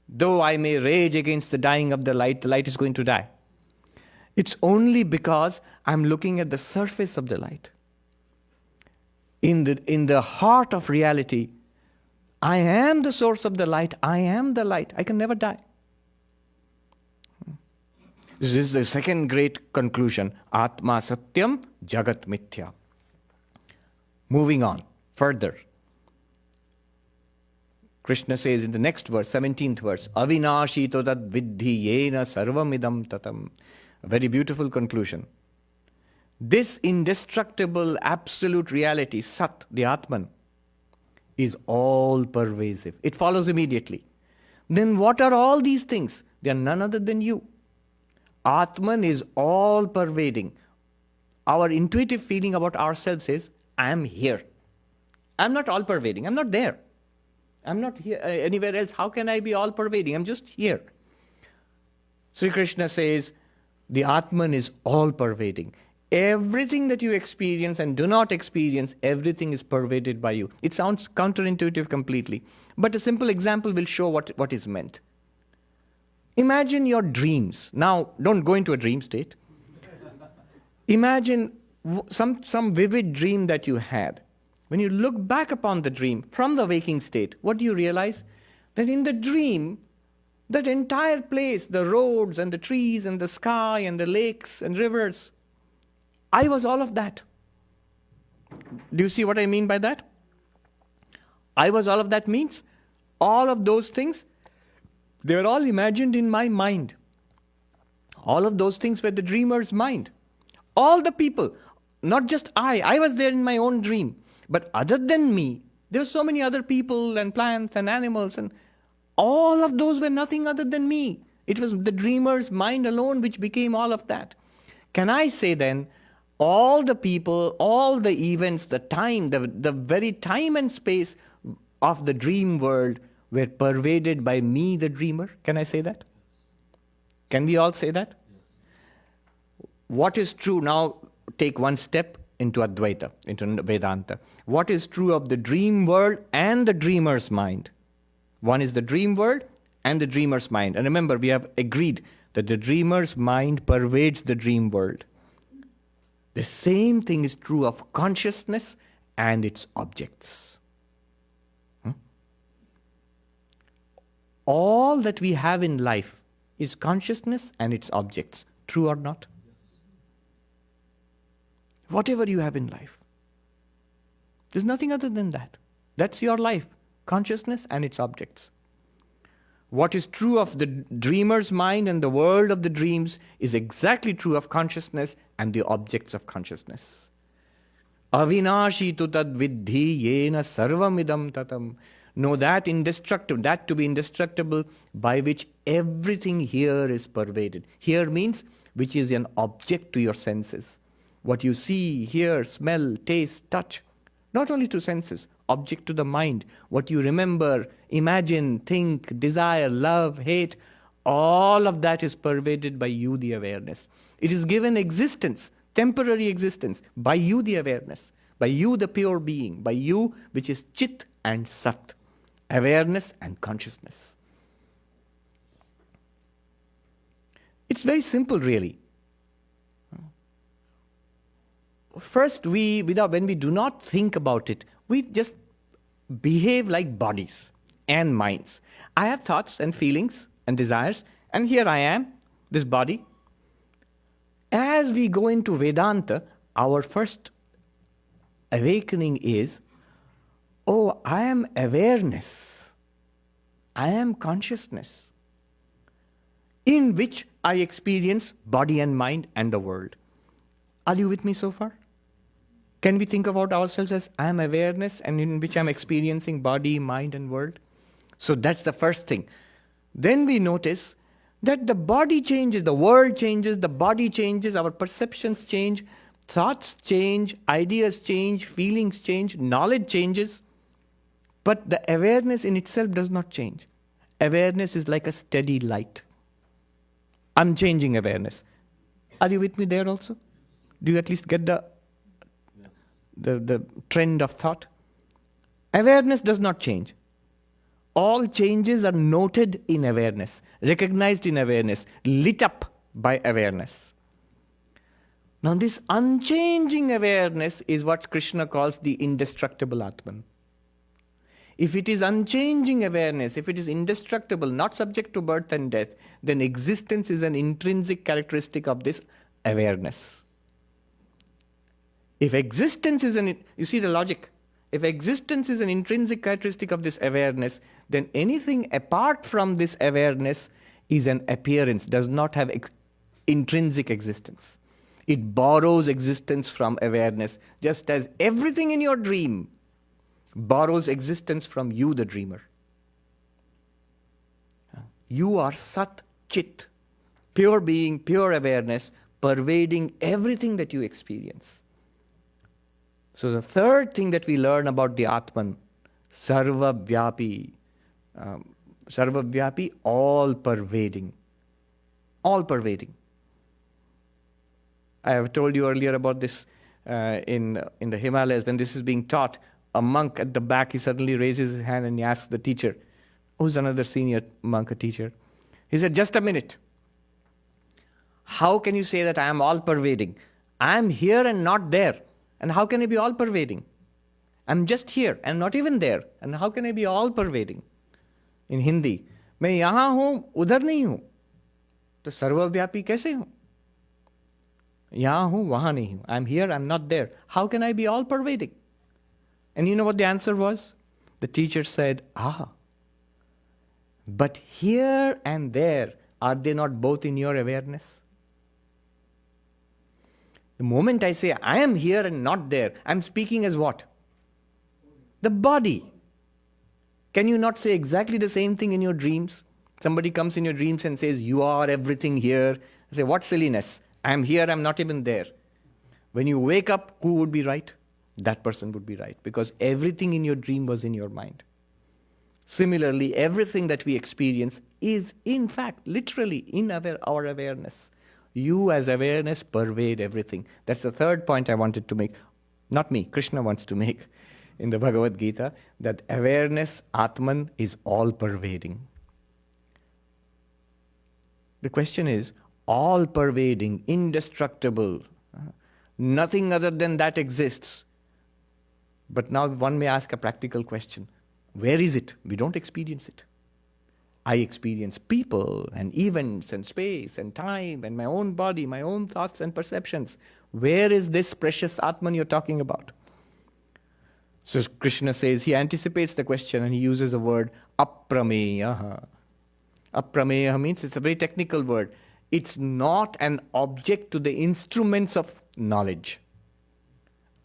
Though I may rage against the dying of the light is going to die. It's only because I'm looking at the surface of the light. In the heart of reality, I am the source of the light. I am the light. I can never die. This is the second great conclusion. Atma Satyam Jagat Mithya. Moving on further. Krishna says in the next verse, 17th verse, Avinashi todad vidhi yena sarvamidam tatam. A very beautiful conclusion. This indestructible absolute reality, Sat, the Atman, is all pervasive. It follows immediately. Then what are all these things? They are none other than you. Atman is all pervading. Our intuitive feeling about ourselves is, I am here. I am not all pervading. I am not there. I am not here anywhere else. How can I be all pervading? I am just here. Sri Krishna says, the Atman is all pervading. Everything that you experience and do not experience, everything is pervaded by you. It sounds counterintuitive completely. But a simple example will show what is meant. Imagine your dreams. Now, don't go into a dream state. Imagine some vivid dream that you had. When you look back upon the dream from the waking state, what do you realize? That in the dream, that entire place, the roads and the trees and the sky and the lakes and rivers, I was all of that. Do you see what I mean by that? I was all of that means all of those things, they were all imagined in my mind. All of those things were the dreamer's mind. All the people, not just I was there in my own dream. But other than me, there were so many other people and plants and animals, and all of those were nothing other than me. It was the dreamer's mind alone which became all of that. Can I say then, all the people, all the events, the time, the very time and space of the dream world were pervaded by me, the dreamer? Can I say that? Can we all say that? What is true? Now take one step into Advaita, into Vedanta. What is true of the dream world and the dreamer's mind? One is the dream world and the dreamer's mind. And remember, we have agreed that the dreamer's mind pervades the dream world. The same thing is true of consciousness and its objects. All that we have in life is consciousness and its objects. True or not? Whatever you have in life. There's nothing other than that. That's your life. Consciousness and its objects. What is true of the dreamer's mind and the world of the dreams is exactly true of consciousness and the objects of consciousness. Avinashi tu tad viddhi yena sarvamidam tatam. Know that indestructible, that to be indestructible, by which everything here is pervaded. Here means which is an object to your senses. What you see, hear, smell, taste, touch, not only to senses, object to the mind. What you remember, imagine, think, desire, love, hate, all of that is pervaded by you, the awareness. It is given existence, temporary existence, by you, the awareness, by you, the pure being, by you, which is Chit and Sat, awareness and consciousness. It's very simple, really. First, when we do not think about it, we just behave like bodies and minds. I have thoughts and feelings and desires, and here I am, this body. As we go into Vedanta, our first awakening is, oh, I am awareness. I am consciousness, in which I experience body and mind and the world. Are you with me so far? Can we think about ourselves as I am awareness and in which I am experiencing body, mind and world? So that's the first thing. Then we notice that the body changes, the world changes, the body changes, our perceptions change, thoughts change, ideas change, feelings change, knowledge changes. But the awareness in itself does not change. Awareness is like a steady light. Unchanging awareness. Are you with me there also? Do you at least get the trend of thought? Awareness does not change. All changes are noted in awareness, recognized in awareness, lit up by awareness. Now this unchanging awareness is what Krishna calls the indestructible Atman. If it is unchanging awareness, if it is indestructible, not subject to birth and death, then existence is an intrinsic characteristic of this awareness. If existence is you see the logic. If existence is an intrinsic characteristic of this awareness, then anything apart from this awareness is an appearance, does not have intrinsic existence. It borrows existence from awareness, just as everything in your dream borrows existence from you, the dreamer. You are Sat Chit, pure being, pure awareness, pervading everything that you experience. So the third thing that we learn about the Atman, Sarvavyapi, all-pervading. All-pervading. I have told you earlier about this in the Himalayas. When this is being taught, a monk at the back, he suddenly raises his hand and he asks the teacher, who's another senior monk, a teacher. He said, just a minute. How can you say that I am all-pervading? I am here and not there. And how can I be all-pervading? I'm just here and not even there. And how can I be all-pervading? In Hindi, मैं यहाँ हूँ, उधर नहीं हूँ. तो सर्वव्यापी कैसे हूँ? यहाँ हूँ, वहाँ नहीं हूँ. I'm here, I'm not there. How can I be all-pervading? And you know what the answer was? The teacher said, but here and there, are they not both in your awareness? The moment I say, I am here and not there, I'm speaking as what? The body. Can you not say exactly the same thing in your dreams? Somebody comes in your dreams and says, you are everything here. I say, what silliness? I am here, I'm not even there. When you wake up, who would be right? That person would be right, because everything in your dream was in your mind. Similarly, everything that we experience is, in fact, literally in our awareness. You as awareness pervade everything. That's the third point I wanted to make. Not me, Krishna wants to make in the Bhagavad Gita, that awareness, Atman, is all-pervading. The question is, all-pervading, indestructible, nothing other than that exists. But now one may ask a practical question. Where is it? We don't experience it. I experience people and events and space and time and my own body, my own thoughts and perceptions. Where is this precious Atman you're talking about? So Krishna says, he anticipates the question and he uses the word aprameyaha. Aprameyaha means, it's a very technical word. It's not an object to the instruments of knowledge.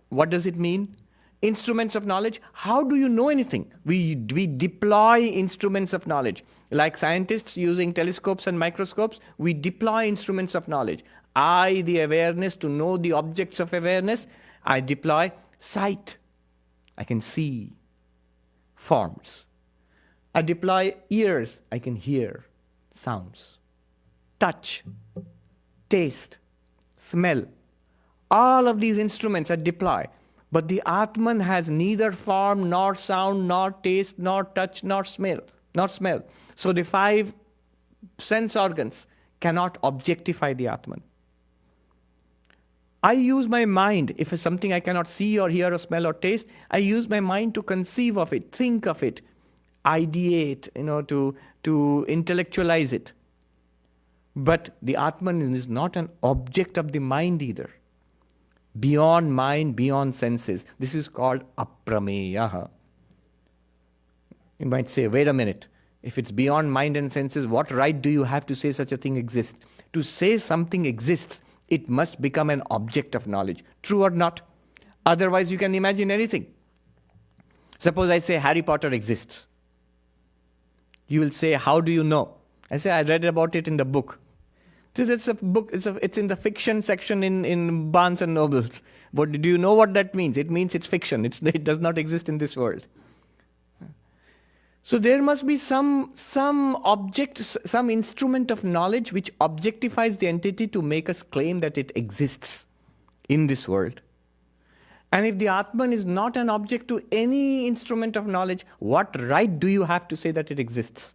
What does it mean? Instruments of knowledge. How do you know anything? We deploy instruments of knowledge. Like scientists using telescopes and microscopes, we deploy instruments of knowledge. I, the awareness, to know the objects of awareness, I deploy sight. I can see forms. I deploy ears. I can hear sounds. Touch, taste, smell. All of these instruments I deploy. But the Atman has neither form, nor sound, nor taste, nor touch, nor smell. So the 5 sense organs cannot objectify the Atman. I use my mind. If it's something I cannot see or hear or smell or taste, I use my mind to conceive of it, think of it, ideate, to intellectualize it. But the Atman is not an object of the mind either. Beyond mind, beyond senses. This is called aprameyaha. You might say, wait a minute. If it's beyond mind and senses, what right do you have to say such a thing exists? To say something exists, it must become an object of knowledge. True or not? Otherwise, you can imagine anything. Suppose I say Harry Potter exists. You will say, how do you know? I say, I read about it in the book. So that's a book, it's in the fiction section in Barnes and Nobles. But do you know what that means? It means it's fiction. It does not exist in this world. So there must be some object, some instrument of knowledge which objectifies the entity to make us claim that it exists in this world. And if the Atman is not an object to any instrument of knowledge, what right do you have to say that it exists?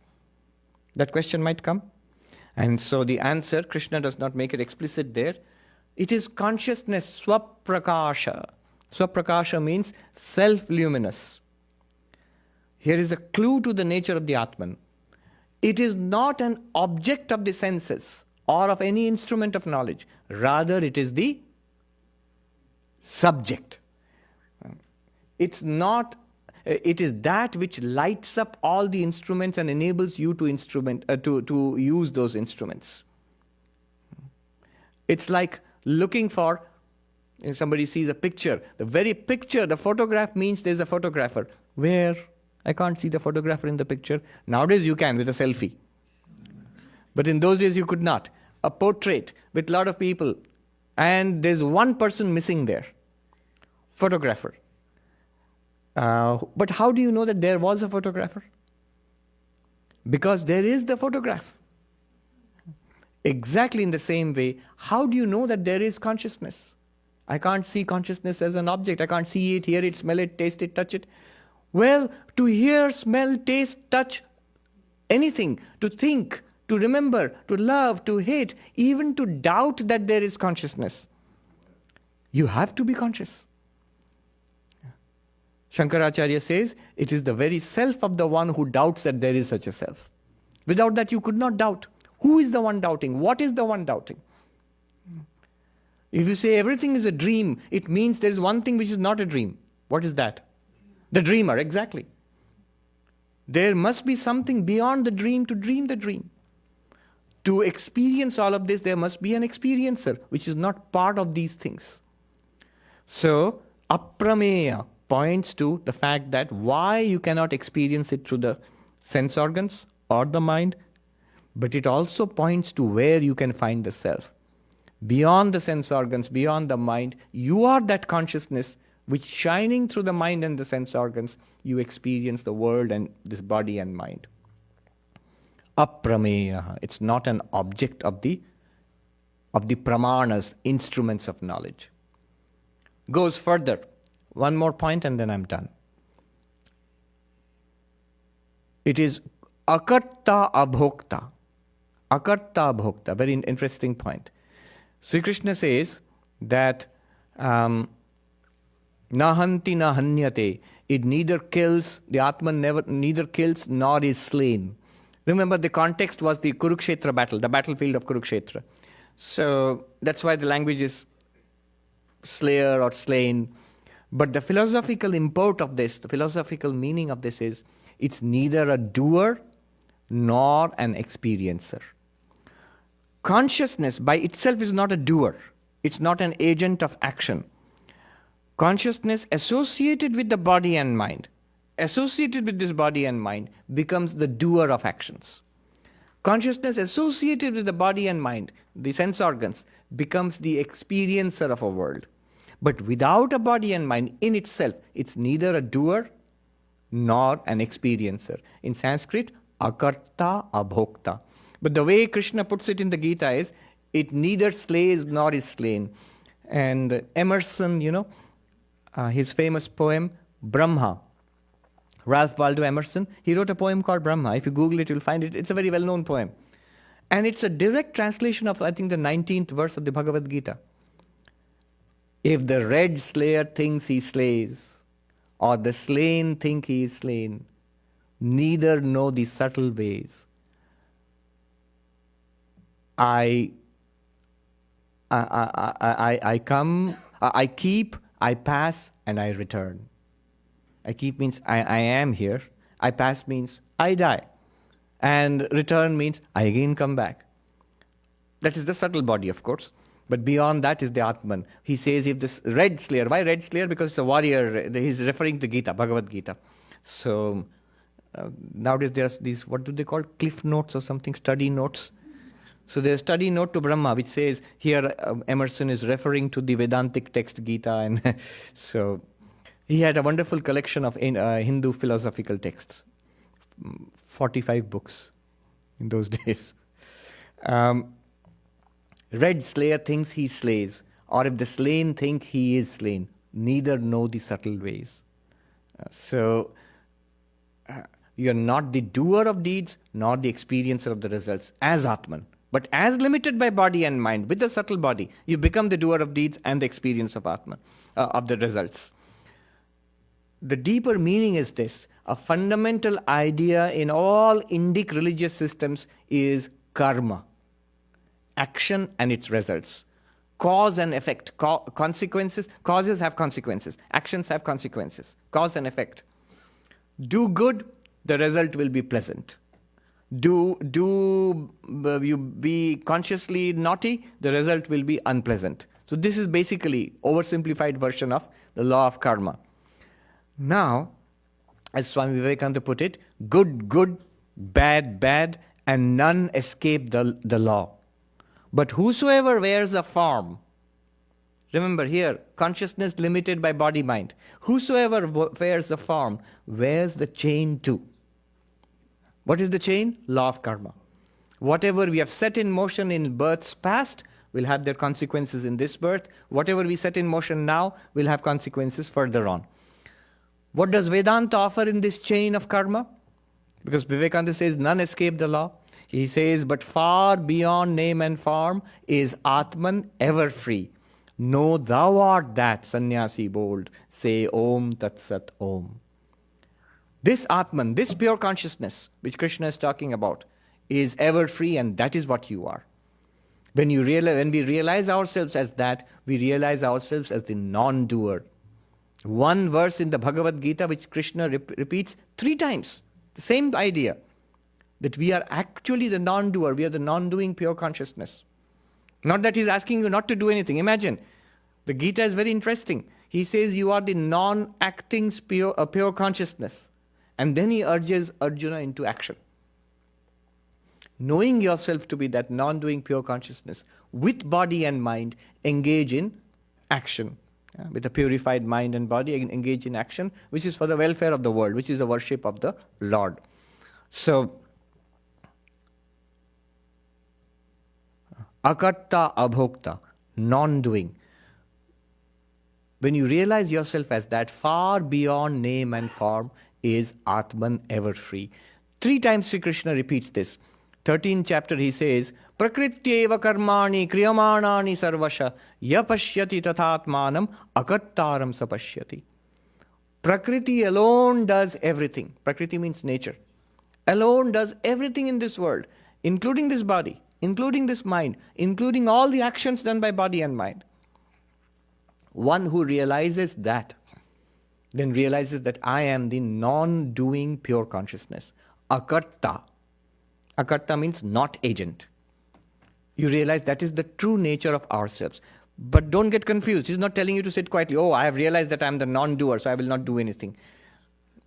That question might come. And so the answer, Krishna does not make it explicit there. It is consciousness, swaprakasha. Swaprakasha means self-luminous. Here is a clue to the nature of the Atman. It is not an object of the senses or of any instrument of knowledge. Rather, it is the subject. It is that which lights up all the instruments and enables you to use those instruments. It's like looking for, if somebody sees a picture, the very picture, the photograph means there's a photographer. Where? I can't see the photographer in the picture. Nowadays you can with a selfie. But in those days you could not. A portrait with a lot of people and there's one person missing there. Photographer. But how do you know that there was a photographer? Because there is the photograph. Exactly in the same way, how do you know that there is consciousness? I can't see consciousness as an object. I can't see it, hear it, smell it, taste it, touch it. Well, to hear, smell, taste, touch anything, to think, to remember, to love, to hate, even to doubt that there is consciousness. You have to be conscious. Shankaracharya says, it is the very self of the one who doubts that there is such a self. Without that, you could not doubt. Who is the one doubting? What is the one doubting? If you say everything is a dream, it means there is one thing which is not a dream. What is that? The dreamer, exactly. There must be something beyond the dream to dream the dream. To experience all of this, there must be an experiencer, which is not part of these things. So, aprameya points to the fact that why you cannot experience it through the sense organs or the mind, but it also points to where you can find the self. Beyond the sense organs, beyond the mind, you are that consciousness which, shining through the mind and the sense organs, you experience the world and this body and mind. Aprameya, it's not an object of the pramanas, instruments of knowledge. Goes further. One more point and then I'm done. It is akarta abhokta. Akarta abhokta, very interesting point. Sri Krishna says that nahanti nahanyate, it neither kills, the Atman neither kills nor is slain. Remember, the context was the Kurukshetra battle, the battlefield of Kurukshetra. So that's why the language is slayer or slain. But the philosophical import of this, the philosophical meaning of this is, it's neither a doer nor an experiencer. Consciousness by itself is not a doer. It's not an agent of action. Consciousness associated with the body and mind, associated with this body and mind, becomes the doer of actions. Consciousness associated with the body and mind, the sense organs, becomes the experiencer of a world. But without a body and mind in itself, it's neither a doer nor an experiencer. In Sanskrit, akarta abhokta. But the way Krishna puts it in the Gita is, it neither slays nor is slain. And Emerson, his famous poem, Brahma, Ralph Waldo Emerson, he wrote a poem called Brahma. If you Google it, you'll find it. It's a very well-known poem. And it's a direct translation of, I think, the 19th verse of the Bhagavad Gita. If the red slayer thinks he slays, or the slain think he is slain, neither know the subtle ways. I come, I keep, I pass, and I return. I keep means I am here. I pass means I die. And return means I again come back. That is the subtle body, of course. But beyond that is the Atman. He says if this red slayer, why red slayer? Because it's a warrior. He's referring to Gita, Bhagavad Gita. So nowadays there's these, what do they call, cliff notes or something, study notes. So there's a study note to Brahma which says here Emerson is referring to the Vedantic text Gita. And so he had a wonderful collection of Hindu philosophical texts. 45 books in those days. Red slayer thinks he slays, or if the slain think he is slain, neither know the subtle ways. So you're not the doer of deeds, nor the experiencer of the results as Atman. But as limited by body and mind, with the subtle body, you become the doer of deeds and the experience of Atman, of the results. The deeper meaning is this. A fundamental idea in all Indic religious systems is karma. Action and its results. Cause and effect. Consequences. Causes have consequences. Actions have consequences. Cause and effect. Do good, the result will be pleasant. Do you be consciously naughty, the result will be unpleasant. So this is basically oversimplified version of the law of karma. Now, as Swami Vivekananda put it, good, good, bad, bad, and none escape the law. But whosoever wears a form, remember here, consciousness limited by body-mind, whosoever wears a form, wears the chain too. What is the chain? Law of karma. Whatever we have set in motion in births past will have their consequences in this birth. Whatever we set in motion now will have consequences further on. What does Vedanta offer in this chain of karma? Because Vivekananda says none escape the law. He says, but far beyond name and form is Atman ever free. Know thou art that, sannyasi bold. Say Om Tat Sat Om. This Atman, this pure consciousness, which Krishna is talking about, is ever free, and that is what you are. When we realize ourselves as that, we realize ourselves as the non-doer. One verse in the Bhagavad Gita which Krishna repeats 3 times, the same idea, that we are actually the non-doer, we are the non-doing pure consciousness. Not that he's asking you not to do anything. Imagine, the Gita is very interesting. He says you are the non-acting pure consciousness. And then he urges Arjuna into action. Knowing yourself to be that non-doing pure consciousness, with body and mind, engage in action. With a purified mind and body, engage in action, which is for the welfare of the world, which is the worship of the Lord. So, akarta abhokta, non-doing. When you realize yourself as that, far beyond name and form is Atman ever free. 3 times Sri Krishna repeats this. 13th chapter he says, Prakrityeva karmani kriyamanani sarvasha yapashyati tathatmanam akattaram sapashyati. Prakriti alone does everything. Prakriti means nature. Alone does everything in this world, including this body, including this mind, including all the actions done by body and mind. One who realizes that, then realizes that I am the non-doing pure consciousness. Akarta. Akarta means not agent. You realize that is the true nature of ourselves. But don't get confused. He's not telling you to sit quietly. Oh, I have realized that I am the non-doer, so I will not do anything.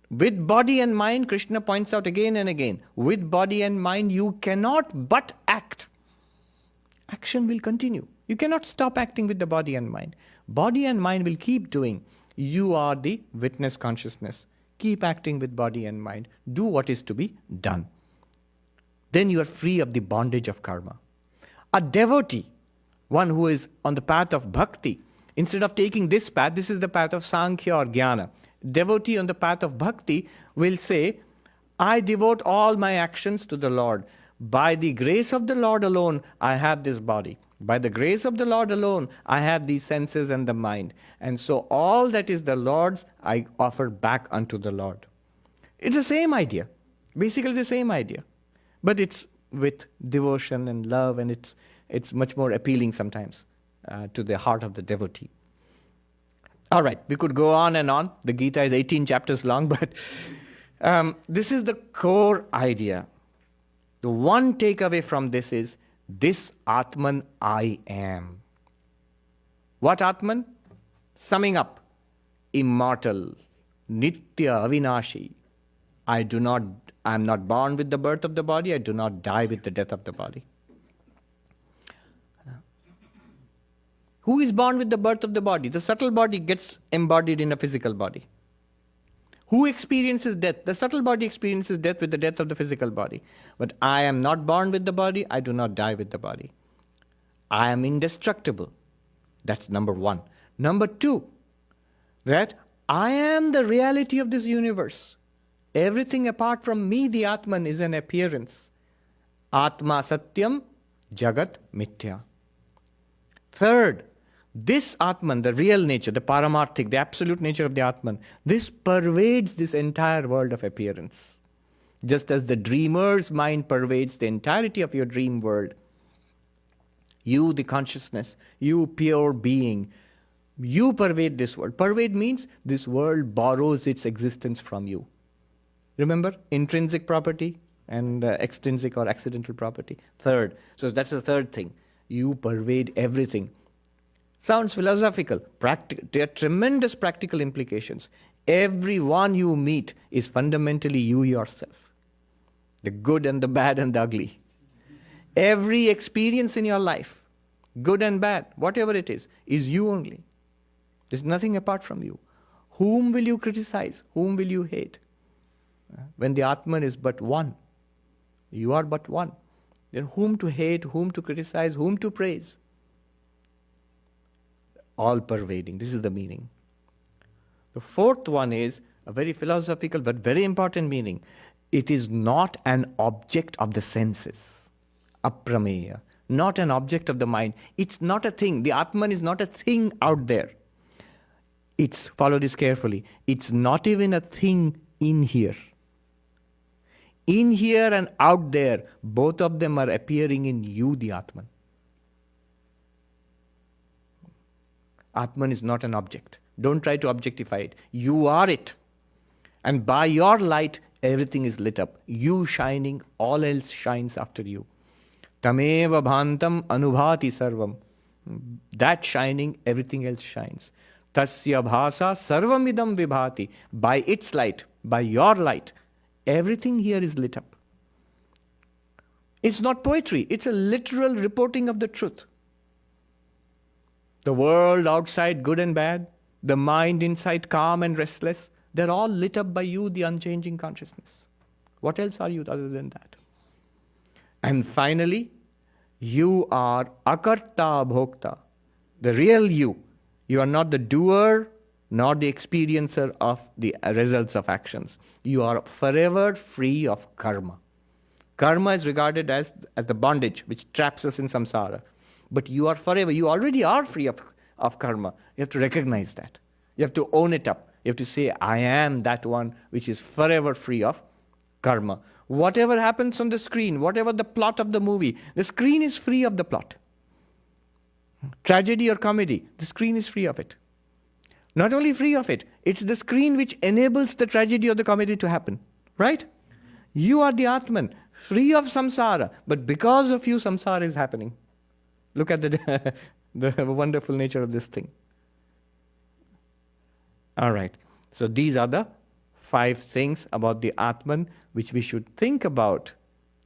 With body and mind, Krishna points out again and again, with body and mind, you cannot but act. Action will continue. You cannot stop acting with the body and mind. Body and mind will keep doing. You are the witness consciousness. Keep acting with body and mind. Do what is to be done. Then you are free of the bondage of karma. A devotee, one who is on the path of bhakti, instead of taking this path, this is the path of Sankhya or Jnana. Devotee on the path of bhakti will say, I devote all my actions to the Lord. By the grace of the Lord alone, I have this body. By the grace of the Lord alone, I have these senses and the mind. And so all that is the Lord's, I offer back unto the Lord. It's the same idea. Basically the same idea. But it's with devotion and love, and it's much more appealing sometimes to the heart of the devotee. All right, we could go on and on. The Gita is 18 chapters long, but this is the core idea. The one takeaway from this is, this Atman I am. What Atman? Summing up, immortal, nitya, avinashi. I am not born with the birth of the body, I do not die with the death of the body. Who is born with the birth of the body? The subtle body gets embodied in a physical body. Who experiences death? The subtle body experiences death with the death of the physical body. But I am not born with the body, I do not die with the body. I am indestructible. That's number 1. Number 2, that I am the reality of this universe. Everything apart from me, the Atman, is an appearance. Atma Satyam, Jagat Mithya. Third, this Atman, the real nature, the paramarthik, the absolute nature of the Atman, this pervades this entire world of appearance. Just as the dreamer's mind pervades the entirety of your dream world. You, the consciousness, you pure being, you pervade this world. Pervade means this world borrows its existence from you. Remember, intrinsic property and extrinsic or accidental property. Third, so that's the third thing. You pervade everything. Sounds philosophical. There are tremendous practical implications. Everyone you meet is fundamentally you yourself. The good and the bad and the ugly. Every experience in your life, good and bad, whatever it is you only. There's nothing apart from you. Whom will you criticize? Whom will you hate? When the Atman is but one, you are but one. Then whom to hate, whom to criticize, whom to praise? All pervading. This is the meaning. The fourth one is a very philosophical but very important meaning. It is not an object of the senses. Aprameya. Not an object of the mind. It's not a thing. The Atman is not a thing out there. Follow this carefully. It's not even a thing in here. In here and out there, both of them are appearing in you, the Atman. Atman is not an object. Don't try to objectify it. You are it. And by your light, everything is lit up. You shining, all else shines after you. Tameva bhantam anubhati sarvam. That shining, everything else shines. Tasya bhasa sarvamidam vibhati. By its light, by your light, everything here is lit up. It's not poetry. It's a literal reporting of the truth. The world outside, good and bad. The mind inside, calm and restless. They're all lit up by you, the unchanging consciousness. What else are you other than that? And finally, you are akarta bhokta. The real you. You are not the doer, nor the experiencer of the results of actions. You are forever free of karma. Karma is regarded as the bondage which traps us in samsara. But you are forever. You already are free of karma. You have to recognize that. You have to own it up. You have to say, I am that one which is forever free of karma. Whatever happens on the screen, whatever the plot of the movie, the screen is free of the plot. Tragedy or comedy, the screen is free of it. Not only free of it, it's the screen which enables the tragedy or the comedy to happen. Right? You are the Atman, free of samsara, but because of you, samsara is happening. Look at the wonderful nature of this thing. All right. So these are the 5 things about the Atman which we should think about.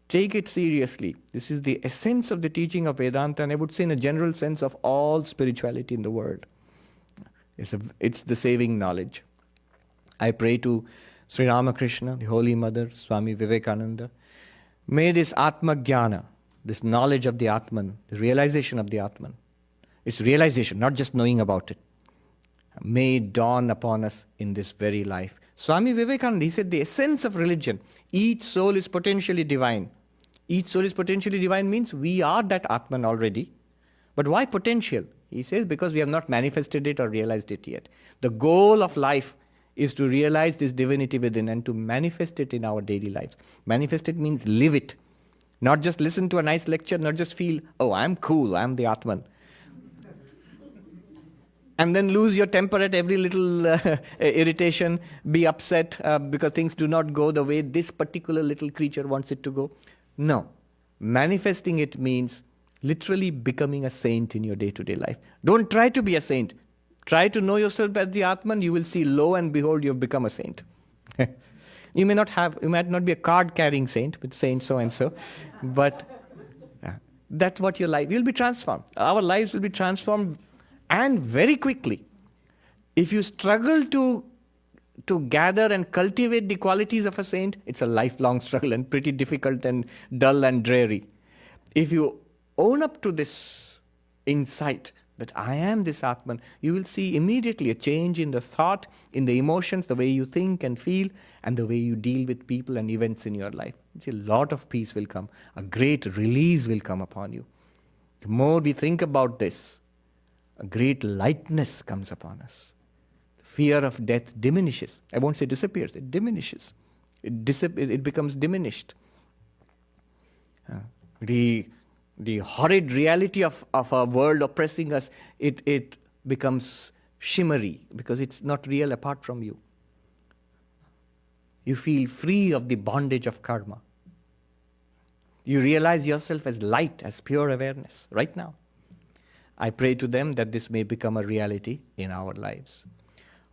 Take it seriously. This is the essence of the teaching of Vedanta, and I would say in a general sense of all spirituality in the world. It's the saving knowledge. I pray to Sri Ramakrishna, the Holy Mother, Swami Vivekananda. May this Atma Jnana, this knowledge of the Atman, the realization of the Atman, it's realization, not just knowing about it, may dawn upon us in this very life. Swami Vivekananda, he said the essence of religion, each soul is potentially divine. Each soul is potentially divine means we are that Atman already. But why potential? He says because we have not manifested it or realized it yet. The goal of life is to realize this divinity within and to manifest it in our daily lives. Manifest it means live it. Not just listen to a nice lecture, not just feel, oh, I'm cool, I'm the Atman. And then lose your temper at every little irritation, be upset because things do not go the way this particular little creature wants it to go. No. Manifesting it means literally becoming a saint in your day-to-day life. Don't try to be a saint. Try to know yourself as the Atman. You will see, lo and behold, you have become a saint. You might not be a card-carrying saint with saint so-and-so, but that's what your life, you'll be transformed. Our lives will be transformed. And very quickly, if you struggle to gather and cultivate the qualities of a saint, it's a lifelong struggle and pretty difficult and dull and dreary. If you own up to this insight that I am this Atman, you will see immediately a change in the thought, in the emotions, the way you think and feel, and the way you deal with people and events in your life. A lot of peace will come. A great release will come upon you. The more we think about this, a great lightness comes upon us. Fear of death diminishes. I won't say disappears, it diminishes. It becomes diminished. The horrid reality of a world oppressing us, it becomes shimmery because it's not real apart from you. You feel free of the bondage of karma. You realize yourself as light, as pure awareness right now. I pray to them that this may become a reality in our lives.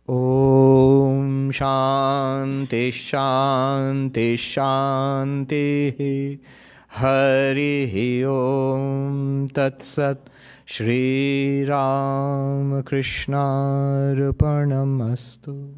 Om Shanti Shanti Shanti Hari Om Tat Sat Shri Ram Krishna Arpanam Astu.